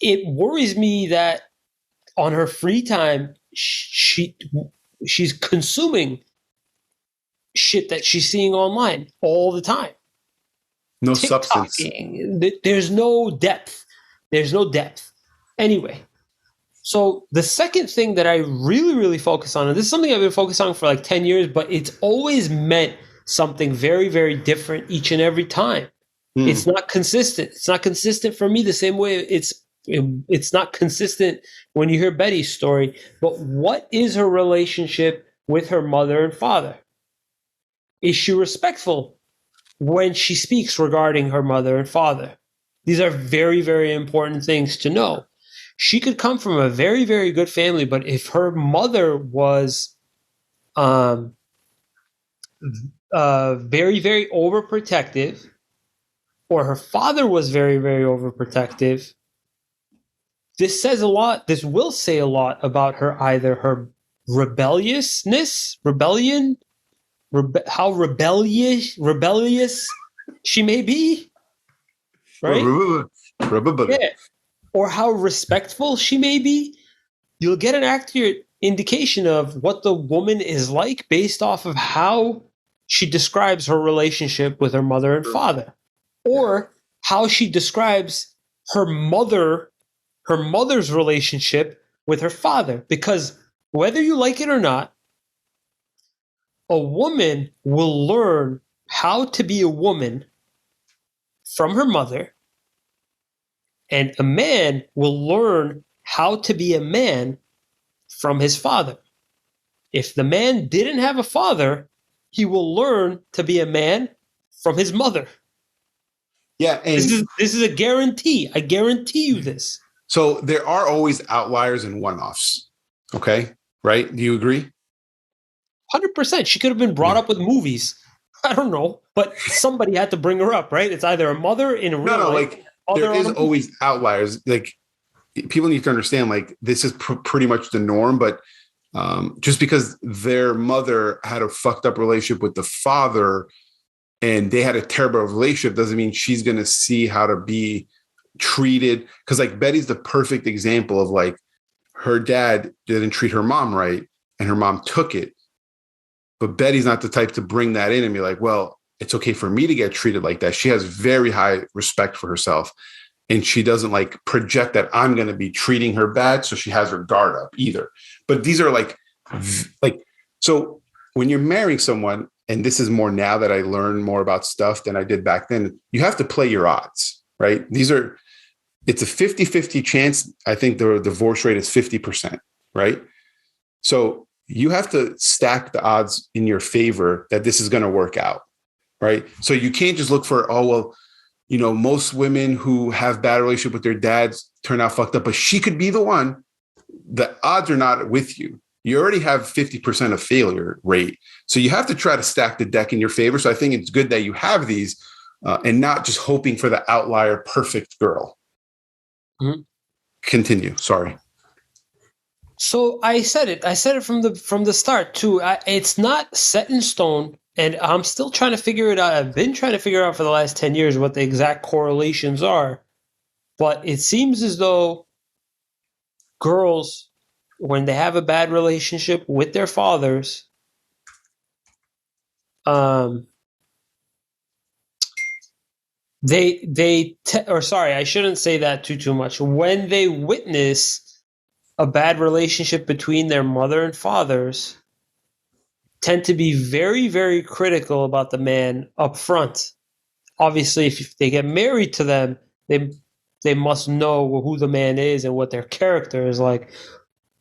it worries me that on her free time, she's consuming shit that she's seeing online all the time. No substance. TikToking. There's no depth. There's no depth. Anyway, so the second thing that I really, really focus on, and this is something I've been focused on for like 10 years, but it's always meant something very, very different each and every time. It's not consistent. It's not consistent for me the same way it's not consistent when you hear Betty's story. But what is her relationship with her mother and father? Is she respectful when she speaks regarding her mother and father? These are very, very important things to know. She could come from a very, very good family, but if her mother was very, very overprotective, or her father was very, very overprotective, this says a lot. This will say a lot about her, either her rebellion, how rebellious she may be, right? Yeah. Or how respectful she may be. You'll get an accurate indication of what the woman is like based off of how she describes her relationship with her mother and father, or how she describes her mother's relationship with her father. Because whether you like it or not, a woman will learn how to be a woman from her mother, and a man will learn how to be a man from his father. If the man didn't have a father, he will learn to be a man from his mother. Yeah, and This is a guarantee. I guarantee you this. so there are always outliers and one-offs. Okay, right? Do you agree? 100%. She could have been brought up with movies. I don't know, but somebody had to bring her up, right? It's either a mother in a real No, life, like there is always outliers. Like people need to understand, like this is pretty much the norm, but just because their mother had a fucked up relationship with the father and they had a terrible relationship doesn't mean she's going to see how to be treated. Because like Betty's the perfect example of like her dad didn't treat her mom right and her mom took it. But Betty's not the type to bring that in and be like, well, it's okay for me to get treated like that. She has very high respect for herself. And she doesn't like project that I'm going to be treating her bad. So she has her guard up either. But these are like, so when you're marrying someone, and this is more now that I learn more about stuff than I did back then, you have to play your odds, right? It's a 50-50 chance. I think the divorce rate is 50%, right? So you have to stack the odds in your favor that this is going to work out, right? So you can't just look for, oh, well, you know, most women who have bad relationship with their dads turn out fucked up, but she could be the one. The odds are not with you. You already have 50% of failure rate. So you have to try to stack the deck in your favor. So I think it's good that you have these and not just hoping for the outlier perfect girl. Mm-hmm. Continue. Sorry. So I said it. I said it from the start too. It's not set in stone, and I'm still trying to figure it out. I've been trying to figure out for the last 10 years what the exact correlations are, but it seems as though girls, when they have a bad relationship with their fathers, um, or sorry, I shouldn't say that too much. When they witness a bad relationship between their mother and fathers, tend to be very, very critical about the man up front. Obviously, if they get married to them, they must know who the man is and what their character is like.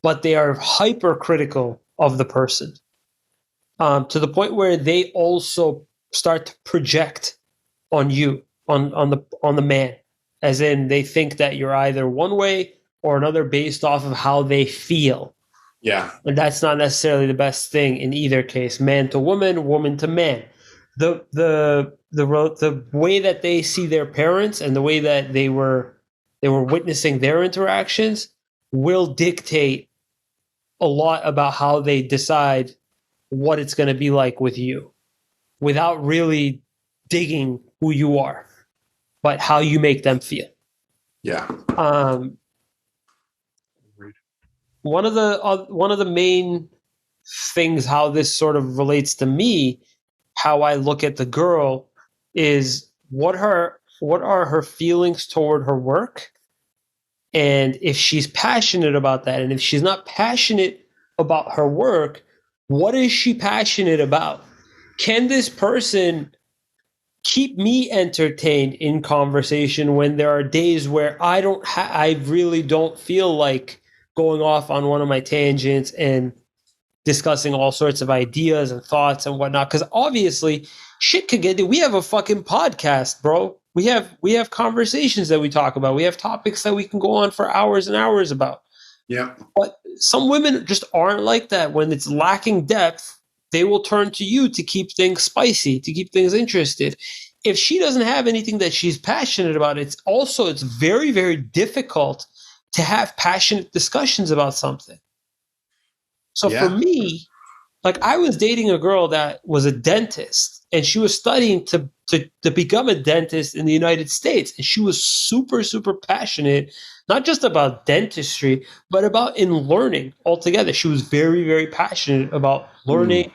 But they are hypercritical of the person, to the point where they also start to project on you, on the man, as in they think that you're either one way or another based off of how they feel. Yeah. And that's not necessarily the best thing in either case, man to woman, woman to man. The way that they see their parents and the way that they were witnessing their interactions will dictate a lot about how they decide what it's going to be like with you, without really digging who you are, but how you make them feel. Yeah. One of the main things how this sort of relates to me, how I look at the girl, is what are her feelings toward her work, and if she's passionate about that, and if she's not passionate about her work, what is she passionate about? Can this person keep me entertained in conversation when there are days where I really don't feel like going off on one of my tangents and discussing all sorts of ideas and thoughts and whatnot? Because obviously shit could get, we have a fucking podcast, bro. We have conversations that we talk about. We have topics that we can go on for hours and hours about. Yeah. But some women just aren't like that. When it's lacking depth, they will turn to you to keep things spicy, to keep things interested. If she doesn't have anything that she's passionate about, it's very, very difficult to have passionate discussions about something. So for Yeah. me, like, I was dating a girl that was a dentist, and she was studying to become a dentist in the United States. And she was super, super passionate, not just about dentistry, but about in learning altogether. She was very, very passionate about learning,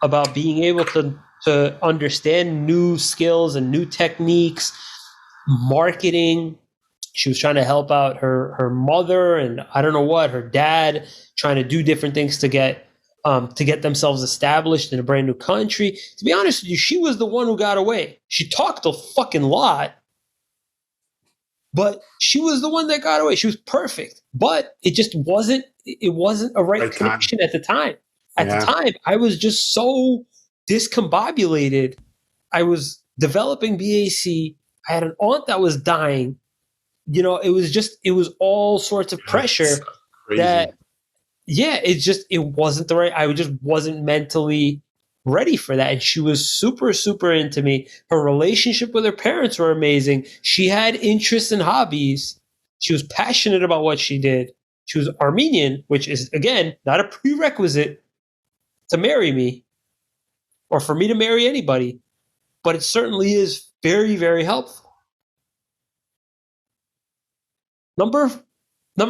about being able to understand new skills and new techniques, marketing. She was trying to help out her mother and I don't know what, her dad, trying to do different things to get themselves established in a brand new country. To be honest with you, she was the one who got away. She talked a fucking lot, but she was the one that got away. She was perfect, but it wasn't a right connection at the time. At the time, I was just so discombobulated. I was developing BAC. I had an aunt that was dying. It was all sorts of pressure that, yeah, it wasn't I just wasn't mentally ready for that. And she was super, super into me. Her relationship with her parents were amazing. She had interests and hobbies. She was passionate about what she did. She was Armenian, which is, again, not a prerequisite to marry me or for me to marry anybody, but it certainly is very, very helpful. Number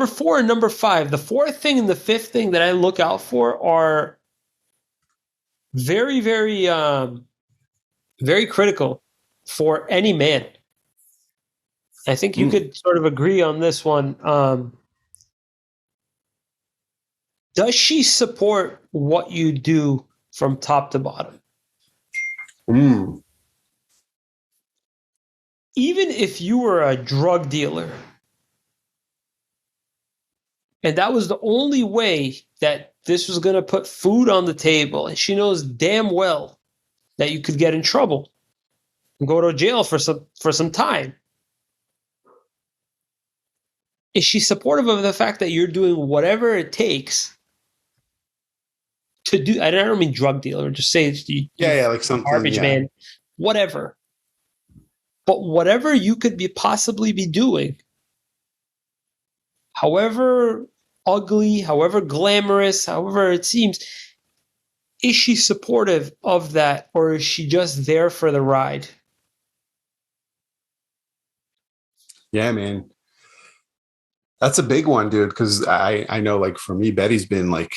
4 and number 5. The fourth thing and the fifth thing that I look out for are very, very, very critical for any man. I think you could sort of agree on this one. Does she support what you do from top to bottom? Even if you were a drug dealer, and that was the only way that this was going to put food on the table, and she knows damn well that you could get in trouble and go to jail for some time. Is she supportive of the fact that you're doing whatever it takes to do? I don't mean drug dealer. Just say like something garbage man, whatever. But whatever you could possibly be doing, however ugly, however glamorous, however it seems, is she supportive of that, or is she just there for the ride? Yeah, man. That's a big one, dude. Because I know, like for me, Betty's been like,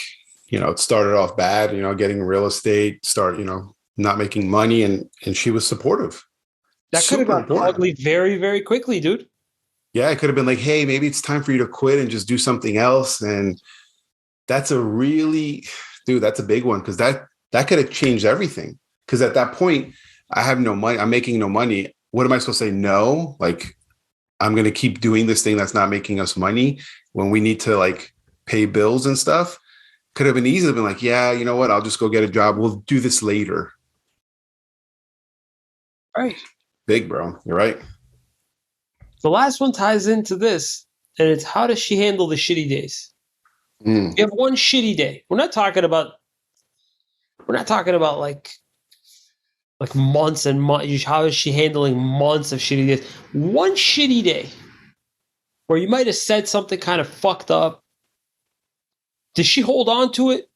it started off bad. Getting real estate, not making money, and she was supportive. That could have Super gotten important. ugly very, very quickly, dude. Yeah, it could have been like, hey, maybe it's time for you to quit and just do something else. And that's a really, dude, that's a big one because that could have changed everything. Because at that point, I have no money. I'm making no money. What am I supposed to say? No, like I'm going to keep doing this thing that's not making us money when we need to like pay bills and stuff. Could have been easy to be like, yeah, you know what? I'll just go get a job. We'll do this later. Right. Big, bro. You're right. The last one ties into this, and it's how does she handle the shitty days? Mm. You have one shitty day. We're not talking about like months and months. How is she handling months of shitty days? One shitty day where you might have said something kind of fucked up. Does she hold on to it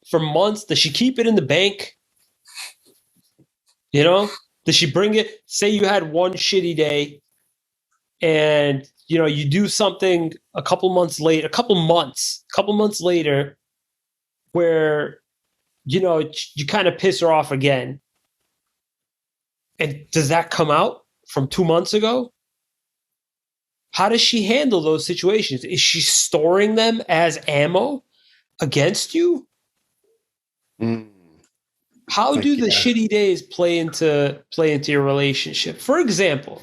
for months? Does she keep it in the bank? Does she bring it? Say you had one shitty day and you do something a couple months later where you kind of piss her off again. And does that come out from 2 months ago? How does she handle those situations? Is she storing them as ammo against you? Mm. How Like, do the yeah. shitty days play into your relationship? For example,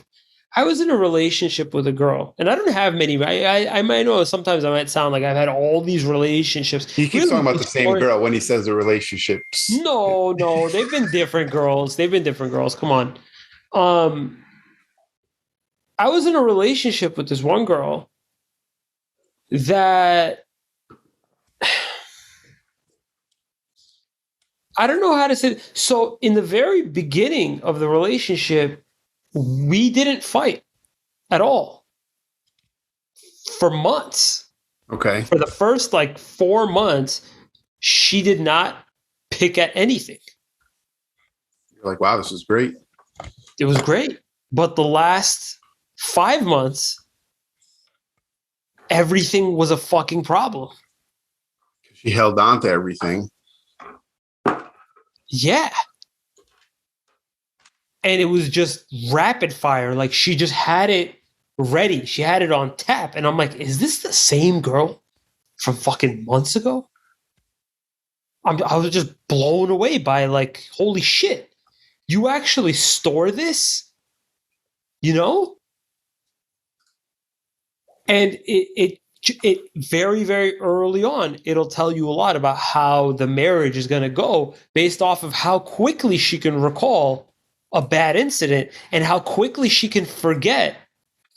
I was in a relationship with a girl, and I don't have many. I might know sometimes I might sound like I've had all these relationships. He keeps Really, talking about the the same story. girl when he says the relationships. No, no, they've been different girls. They've been different girls. Come on. Um, I was in a relationship with this one girl that I don't know how to say it. So in the very beginning of the relationship, we didn't fight at all for months. Okay. For the first like 4 months, she did not pick at anything. You're like, wow, this is great. It was great. But the last 5 months, everything was a fucking problem. She held on to everything. Yeah. And it was just rapid fire. Like she just had it ready. She had it on tap. And I'm like, is this the same girl from fucking months ago? I was just blown away by like, holy shit. You actually store this? You know? And it very, very early on, it'll tell you a lot about how the marriage is going to go based off of how quickly she can recall a bad incident and how quickly she can forget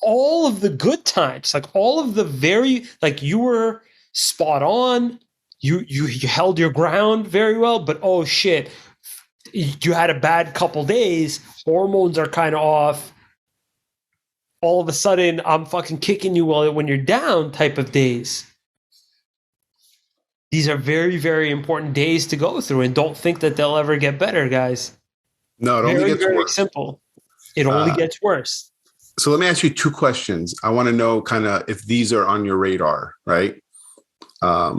all of the good times, like all of the like you were spot on, you held your ground very well, but oh shit, you had a bad couple days, hormones are kind of off, all of a sudden I'm fucking kicking you when you're down type of days. These are very, very important days to go through, and don't think that they'll ever get better, guys. No, it only Very, gets very worse. simple. It only gets worse. So let me ask you two questions. I want to know kind of if these are on your radar, right? I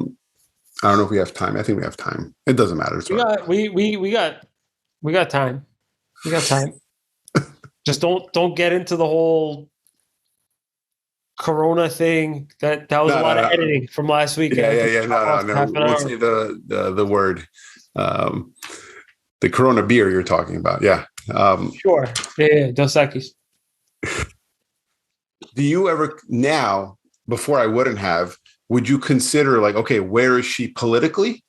don't know if we have time. I think we have time. It doesn't matter. It's We got we got time. We got time. Just don't get into the whole Corona thing. That was a lot of editing from last week. Yeah. No. Half an We'll hour. say the word, um, the Corona beer you're talking about. Yeah. Sure. Yeah. Dos Equis. Do you ever now, before I wouldn't have, would you consider like, okay, where is she politically?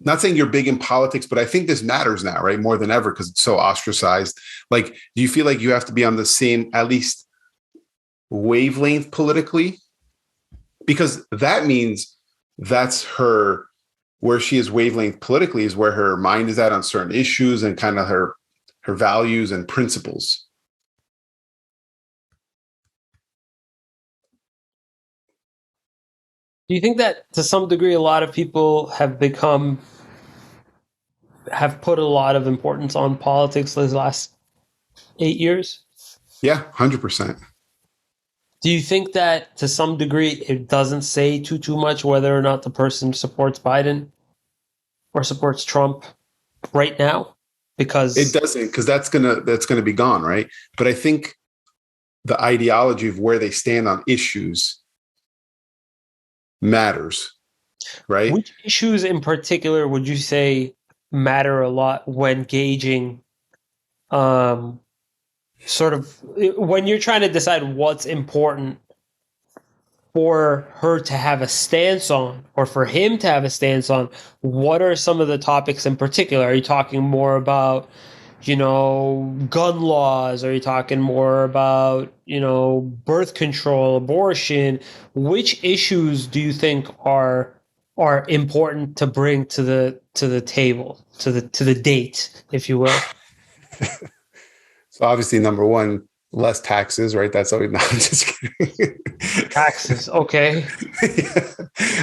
Not saying you're big in politics, but I think this matters now, right? More than ever because it's so ostracized. Like, do you feel like you have to be on the same, at least wavelength politically? Because that means that's where she is wavelength politically is where her mind is at on certain issues and kind of her values and principles. Do you think that to some degree a lot of people have put a lot of importance on politics these last 8 years? Yeah, 100%. Do you think that to some degree it doesn't say too much whether or not the person supports Biden or supports Trump right now? It Because doesn't, because that's gonna be gone, right? But I think the ideology of where they stand on issues matters, right? which issues in particular would you say matter a lot when gauging um sort of when you're trying to decide what's important for her to have a stance on or for him to have a stance on? What are some of the topics in particular? Are you talking more about, gun laws? Are you talking more about, birth control, abortion? Which issues do you think are important to bring to the table, to the date, if you will? So obviously, number one, less taxes, right? That's always not just kidding. Taxes, okay.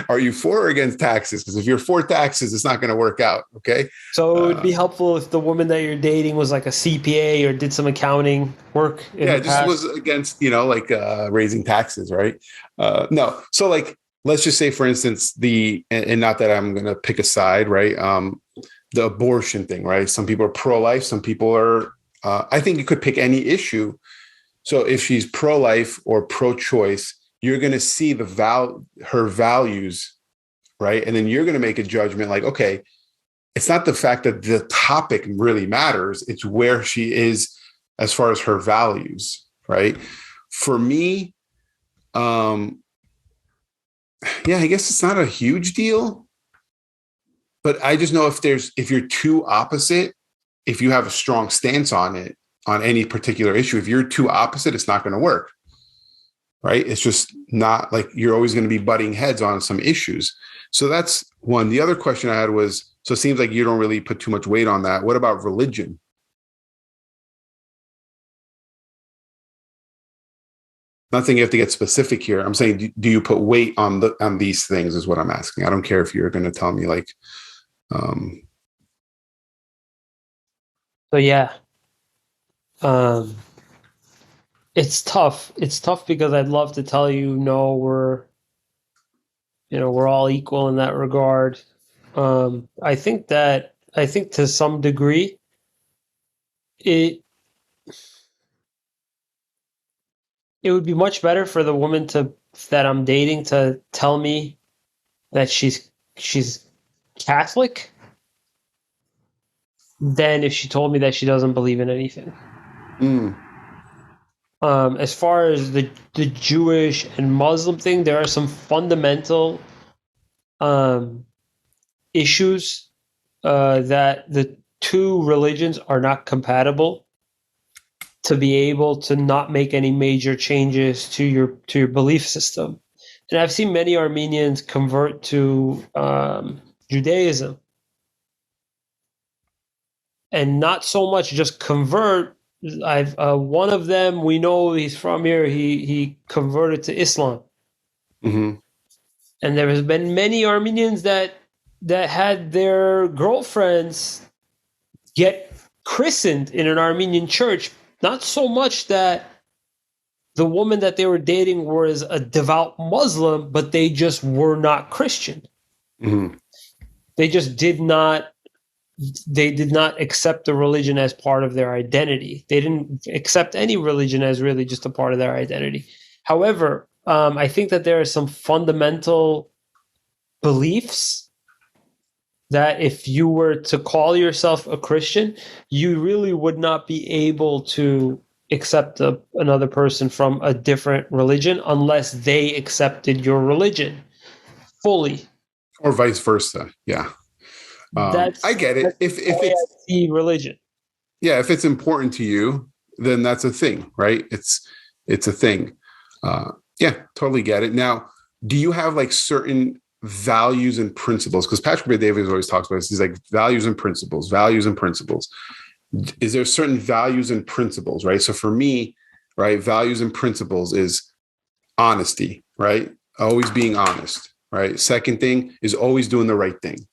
Are you for or against taxes? Because if you're for taxes, it's not going to work out. Okay. So it would Uh, be helpful if the woman that you're dating was like a CPA or did some accounting work in yeah, the it just was past. against, like raising taxes, right? No. So like, let's just say, for instance, and not that I'm going to pick a side, right? The abortion thing, right? Some people are pro-life, some people are. I think you could pick any issue. So if she's pro-life or pro-choice, you're going to see her values, right? And then you're going to make a judgment like, okay, it's not the fact that the topic really matters, it's where she is as far as her values, right? For me, um, yeah, I guess it's not a huge deal, but I just know if you're too opposite, if you have a strong stance on it, on any particular issue, if you're too opposite, it's not going to work, right? It's just not like you're always going to be butting heads on some issues. So that's one. The other question I had was, so it seems like you don't really put too much weight on that. What about religion? Not saying you have to get specific here. I'm saying, do you put weight on these things? Is what I'm asking. I don't care if you're going to tell me like, um, So yeah, um, it's tough. It's tough because I'd love to tell you, no, we're all equal in that regard. I think to some degree it it would be much better for the woman to that I'm dating to tell me that she's Catholic than if she told me that she doesn't believe in anything. mm, As far as the Jewish and Muslim thing, there are some fundamental um, issues that the two religions are not compatible to be able to not make any major changes to your belief system. And I've seen many Armenians convert to Judaism, and not so much just convert. I've one of them, we know he's from here. He converted to Islam, mm-hmm, and there has been many Armenians that had their girlfriends get christened in an Armenian church. Not so much that the woman that they were dating was a devout Muslim, but they just were not Christian. mm-hmm. They just did not accept the religion as part of their identity. They didn't accept any religion as really just a part of their identity. However, I think that there are some fundamental beliefs that if you were to call yourself a Christian, you really would not be able to accept another person from a different religion unless they accepted your religion fully. Or vice versa. Yeah. I get it. That's the If way I it's see religion. yeah, if it's important to you, then that's a thing, right? It's a thing. Uh, yeah, totally get it. Now, do you have like certain values and principles? Because Patrick Bet David always talks about this. He's like values and principles, values and principles. Is there certain values and principles, right? So for me, right, values and principles is honesty, right? Always being honest, right? Second thing is always doing the right thing,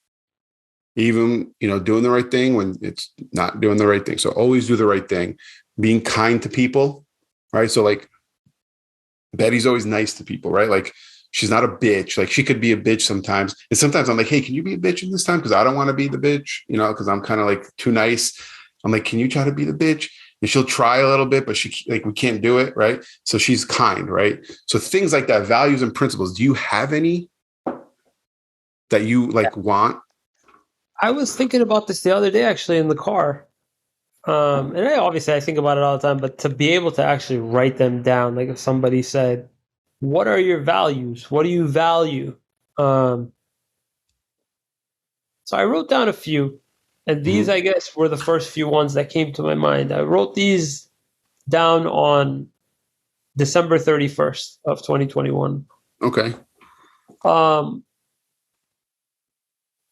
even doing the right thing when it's not doing the right thing. So always do the right thing. Being kind to people, right? So like Betty's always nice to people, right? Like she's not a bitch. Like she could be a bitch sometimes. And sometimes I'm like, hey, can you be a bitch in this time? Because I don't want to be the bitch, because I'm kind of like too nice. I'm like, can you try to be the bitch? And she'll try a little bit, but we can't do it, right? So she's kind, right? So things like that, values and principles. Do you have any that you like want? I was thinking about this the other day, actually, in the car. And obviously I think about it all the time, but to be able to actually write them down, like if somebody said, "What are your values? What do you value?" Um, so I wrote down a few, and these, Mhm. I guess, were the first few ones that came to my mind. I wrote these down on December 31st of 2021. Okay. Um,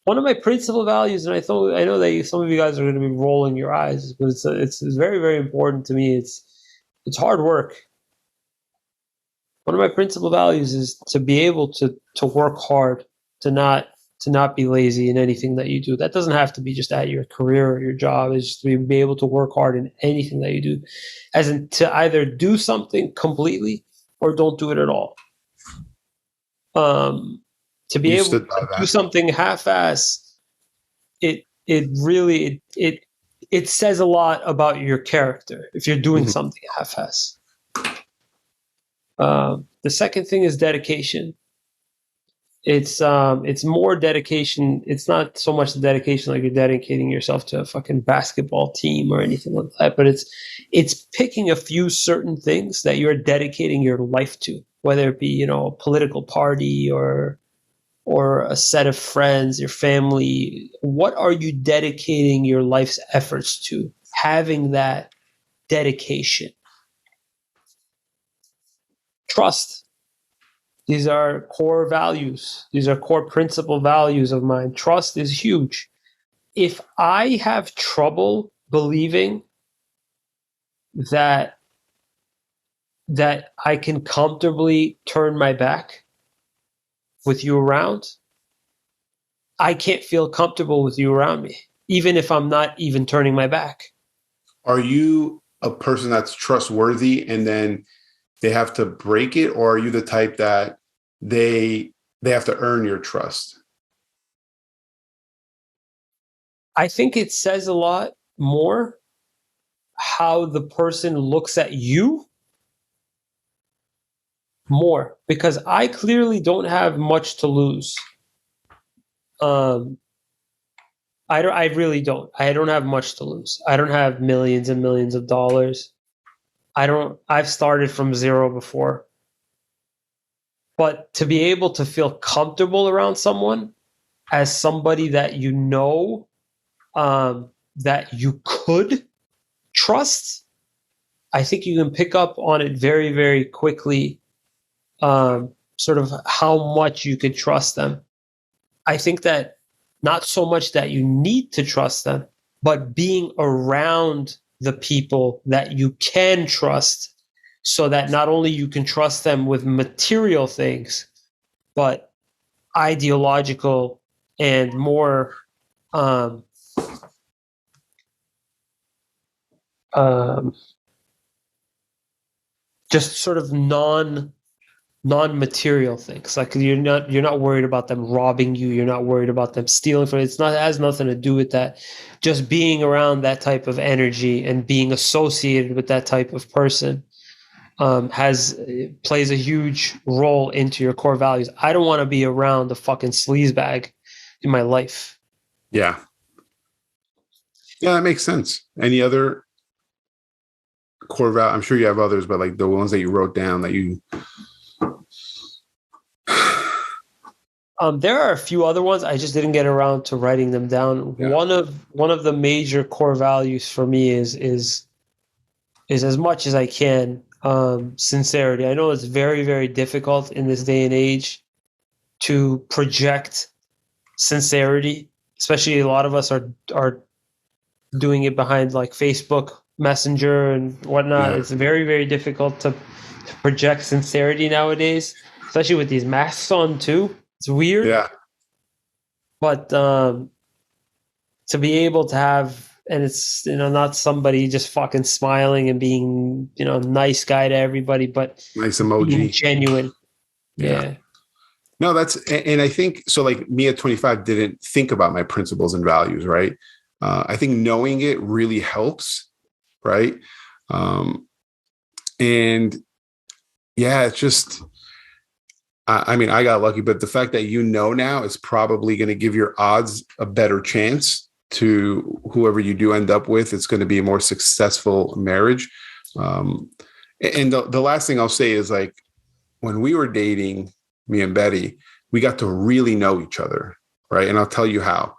One of my principal values, and I know that some of you guys are going to be rolling your eyes, but it's very, very important to me. It's hard work. One of my principal values is to be able to work hard, to not be lazy in anything that you do. That doesn't have to be just at your career or your job. It's just to be able to work hard in anything that you do, as in to either do something completely or don't do it at all. To be You able stood to by do that. something half-ass, it really it says a lot about your character if you're doing Mhm. something half-ass. The second thing is dedication. It's more dedication. It's not so much the dedication like you're dedicating yourself to a fucking basketball team or anything like that, but it's picking a few certain things that you're dedicating your life to, whether it be a political party or a set of friends, your family. What are you dedicating your life's efforts to? Having that dedication. Trust. These are core values. These are core principal values of mine. Trust is huge. If I have trouble believing that I can comfortably turn my back with you around, I can't feel comfortable with you around me, even if I'm not even turning my back. Are you a person that's trustworthy and then they have to break it, or are you the type that they have to earn your trust? I think it says a lot more how the person looks at you more, because I clearly don't have much to lose. Um, I really don't. I don't have much to lose. I don't have millions and millions of dollars. I've started from zero before. But to be able to feel comfortable around someone as somebody that that you could trust, I think you can pick up on it very, very quickly, sort of how much you could trust them. I think that not so much that you need to trust them, but being around the people that you can trust, so that not only you can trust them with material things, but ideological and more um, um, just sort of non-material things. Like you're not worried about them robbing you. You're not worried about them stealing from you. It has nothing to do with that. Just being around that type of energy and being associated with that type of person has plays a huge role into your core values. I don't want to be around a fucking sleazebag in my life. Yeah. Yeah, that makes sense. Any other core value? I'm sure you have others, but like the ones that you wrote down that you There are a few other ones. I just didn't get around to writing them down. yeah. One of the major core values for me is as much as I can sincerity. I know it's very, very difficult in this day and age to project sincerity, especially a lot of us are doing it behind like Facebook Messenger and whatnot. Yeah. It's very, very difficult to project sincerity nowadays, especially with these masks on too. It's weird, Yeah. but to be able to have and it's, not somebody just fucking smiling and being, nice guy to everybody, but Nice being emoji. genuine. Yeah. Yeah. No, and I think so. Like me at 25 didn't think about my principles and values, right? I think knowing it really helps, right? Um, and yeah, it's just, I mean, I got lucky, but the fact that now is probably going to give your odds a better chance to whoever you do end up with. It's going to be a more successful marriage. Um, and the last thing I'll say is, like, when we were dating, me and Betty, we got to really know each other, right? And I'll tell you how.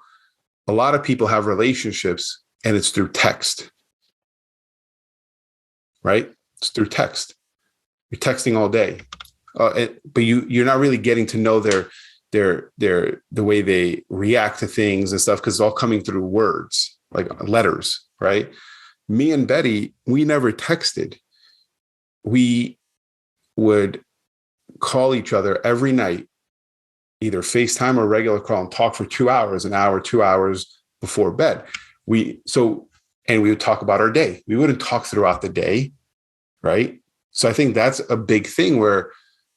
A lot of people have relationships and it's through text, right? It's through text. You're texting all day, but you're not really getting to know the way they react to things and stuff, because it's all coming through words, like letters, right? Me and Betty, we never texted. We would call each other every night, either FaceTime or regular call, and talk for 2 hours, an hour, 2 hours before bed. And we would talk about our day. We wouldn't talk throughout the day, right? So I think that's a big thing where,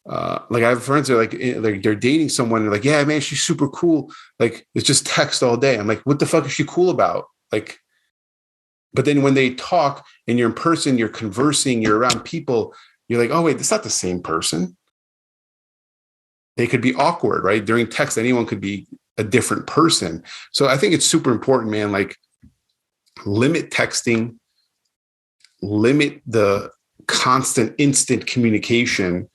like, I have friends that are like they're dating someone and they're like, yeah, man, she's super cool. Like, it's just text all day. I'm like, what the fuck is she cool about? Like, but then when they talk and you're in person, you're conversing, you're around people, you're like, oh wait, that's not the same person. They could be awkward, right? During text, anyone could be a different person. So I think it's super important, man. Like, limit texting, limit the constant instant communication,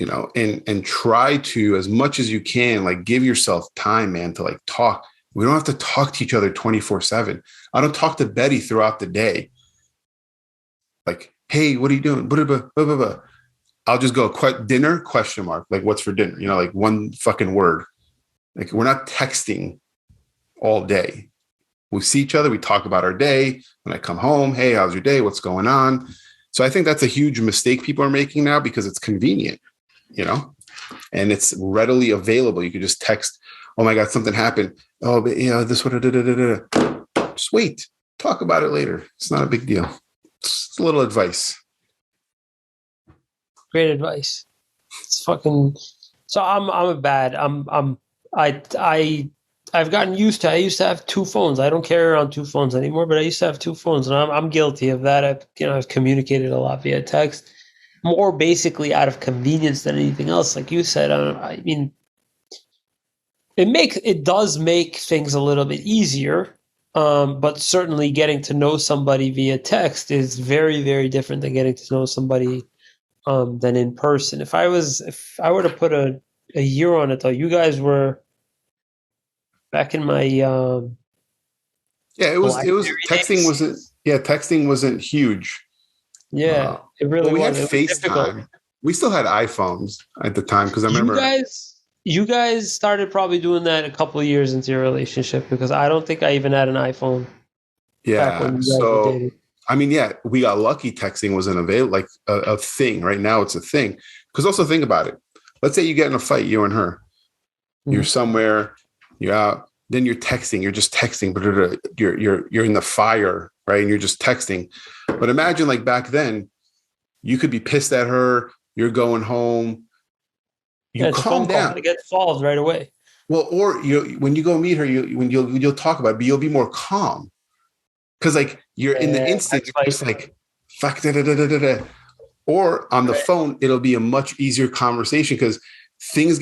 and try to, as much as you can, like, give yourself time, man, to like talk. We don't have to talk to each other 24/7. I don't talk to Betty throughout the day. Like, hey, what are you doing? Blah, blah, blah, blah, blah. I'll just go, dinner, question mark. Like, what's for dinner? Like one fucking word. Like, we're not texting all day. We see each other. We talk about our day. When I come home, hey, how's your day? What's going on? So I think that's a huge mistake people are making now, because it's convenient, and it's readily available. You could just text, oh my God, something happened. Oh, but this one, just wait, talk about it later. It's not a big deal. It's a little advice. Great advice. It's fucking. So I've gotten used to. I used to have two phones. I don't carry around two phones anymore, but I used to have two phones, and I'm guilty of that. I've communicated a lot via text, more basically out of convenience than anything else. Like you said, I mean, it does make things a little bit easier, but certainly getting to know somebody via text is very, very different than getting to know somebody than in person. If I were to put a year on it, though, you guys were back in my Yeah, it was BlackBerry texting days. wasn't huge. Yeah, it Well, really we had was. It was difficult. FaceTime. We still had iPhones at the time, because I You remember. guys, you guys started probably doing that a couple of years into your relationship, because I don't think I even had an iPhone back Yeah. when you guys were So, dating. I mean, yeah, we got lucky. Texting wasn't available, like a thing. Right now, it's a thing. Because also think about it. Let's say you get in a fight, you and her. You're Mhm. somewhere, you're out. Then you're texting. You're just texting. But you're in the fire, right? And you're just texting. But imagine, like, back then, you could be pissed at her. You're going home. You Yeah, it's a phone calm call. down. It gets solved right away. Well, or when you go meet her, you'll talk about it, but you'll be more calm, because, like, you're in the instant, Next you're fight. just like, fuck, da, da, da, da, da, da. Or on the Right. phone, it'll be a much easier conversation, because things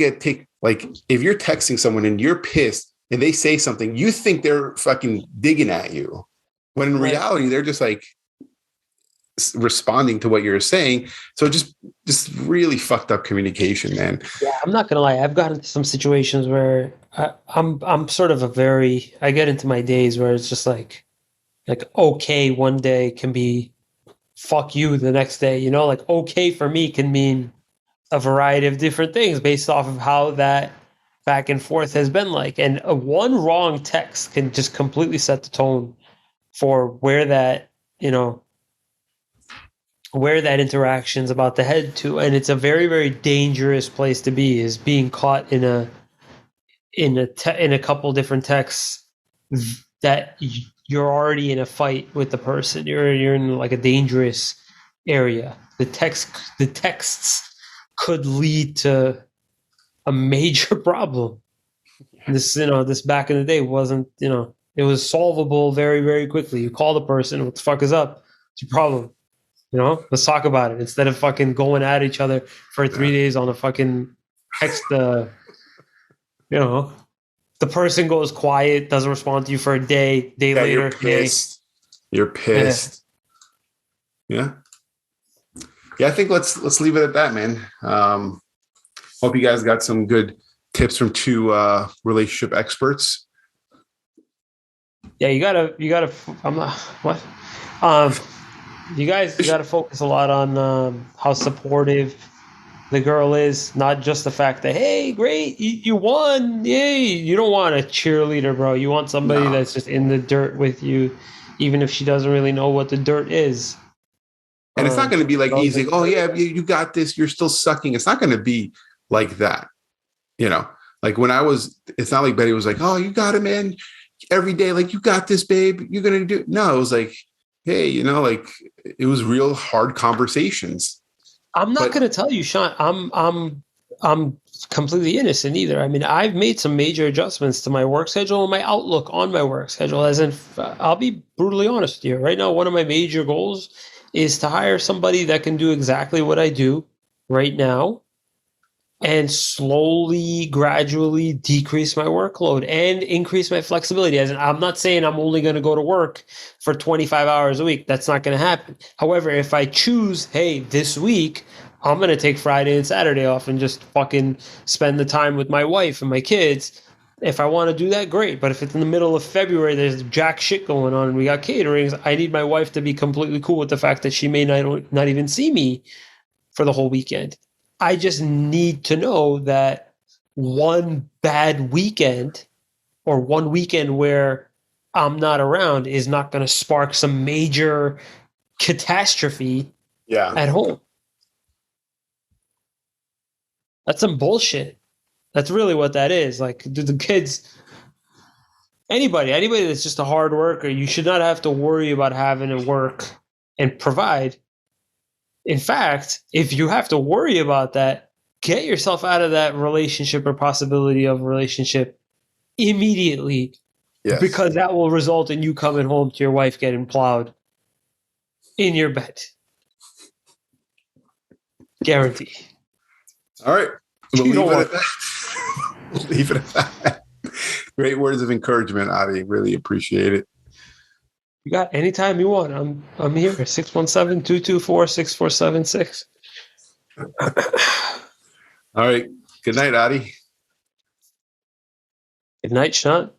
like, if you're texting someone and you're pissed and they say something, you think they're fucking digging at you, when in Right. reality they're just like responding to what you're saying. So just really fucked up communication, man. Yeah, I'm not gonna lie. I've gotten into some situations where I'm sort of I get into my days where it's just like okay one day can be fuck you the next day. Like okay for me can mean a variety of different things based off of how that back and forth has been like. And one wrong text can just completely set the tone for you know, where that interaction's about to head to. And it's a very, very dangerous place to be, is being caught in a couple different texts that you're already in a fight with the person. You're in like a dangerous area. The texts could lead to a major problem. This back in the day wasn't, it was solvable very, very quickly. You call the person, what the fuck is up? It's your problem. Let's talk about it instead of fucking going at each other for 3 days on a fucking text. The person goes quiet, doesn't respond to you for a day. Day Yeah, later, you're pissed. You're pissed. Yeah. Yeah, I think let's leave it at that, man. Hope you guys got some good tips from two relationship experts. Yeah, you gotta. I'm not what. You guys gotta focus a lot on how supportive the girl is, not just the fact that, hey, great, you won, yay. You don't want a cheerleader, bro. You want somebody No. that's just in the dirt with you, even if she doesn't really know what the dirt is. And it's not going to be like easy. Oh yeah, you got this. You're still sucking. It's not going to be like that. Like when it's not like Betty was like, oh, you got it, man. Every day, like, you got this, babe. You're going to do it. No, it was like, hey, like it was real hard conversations. I'm not going to tell you, Sean. I'm completely innocent either. I mean, I've made some major adjustments to my work schedule and my outlook on my work schedule. As in, I'll be brutally honest with you. Right now, one of my major goals is to hire somebody that can do exactly what I do right now, and slowly, gradually decrease my workload and increase my flexibility. As in, I'm not saying I'm only going to go to work for 25 hours a week. That's not going to happen. However, if I choose, hey, this week, I'm going to take Friday and Saturday off and just fucking spend the time with my wife and my kids. If I want to do that, great. But if it's in the middle of February, there's jack shit going on and we got caterings, I need my wife to be completely cool with the fact that she may not even see me for the whole weekend. I just need to know that one bad weekend or one weekend where I'm not around is not going to spark some major catastrophe at home. That's some bullshit. That's really what that is. Like, the kids, anybody that's just a hard worker, you should not have to worry about having to work and provide. In fact, if you have to worry about that, get yourself out of that relationship or possibility of relationship immediately. Yes. Because that will result in you coming home to your wife getting plowed in your bed. Guarantee. All right. We'll leave it at that. Leave it at that. Great words of encouragement, Ari. Really appreciate it. You got anytime you want. I'm here. 617-224-6476. All right. Good night, Adi. Good night, Shant.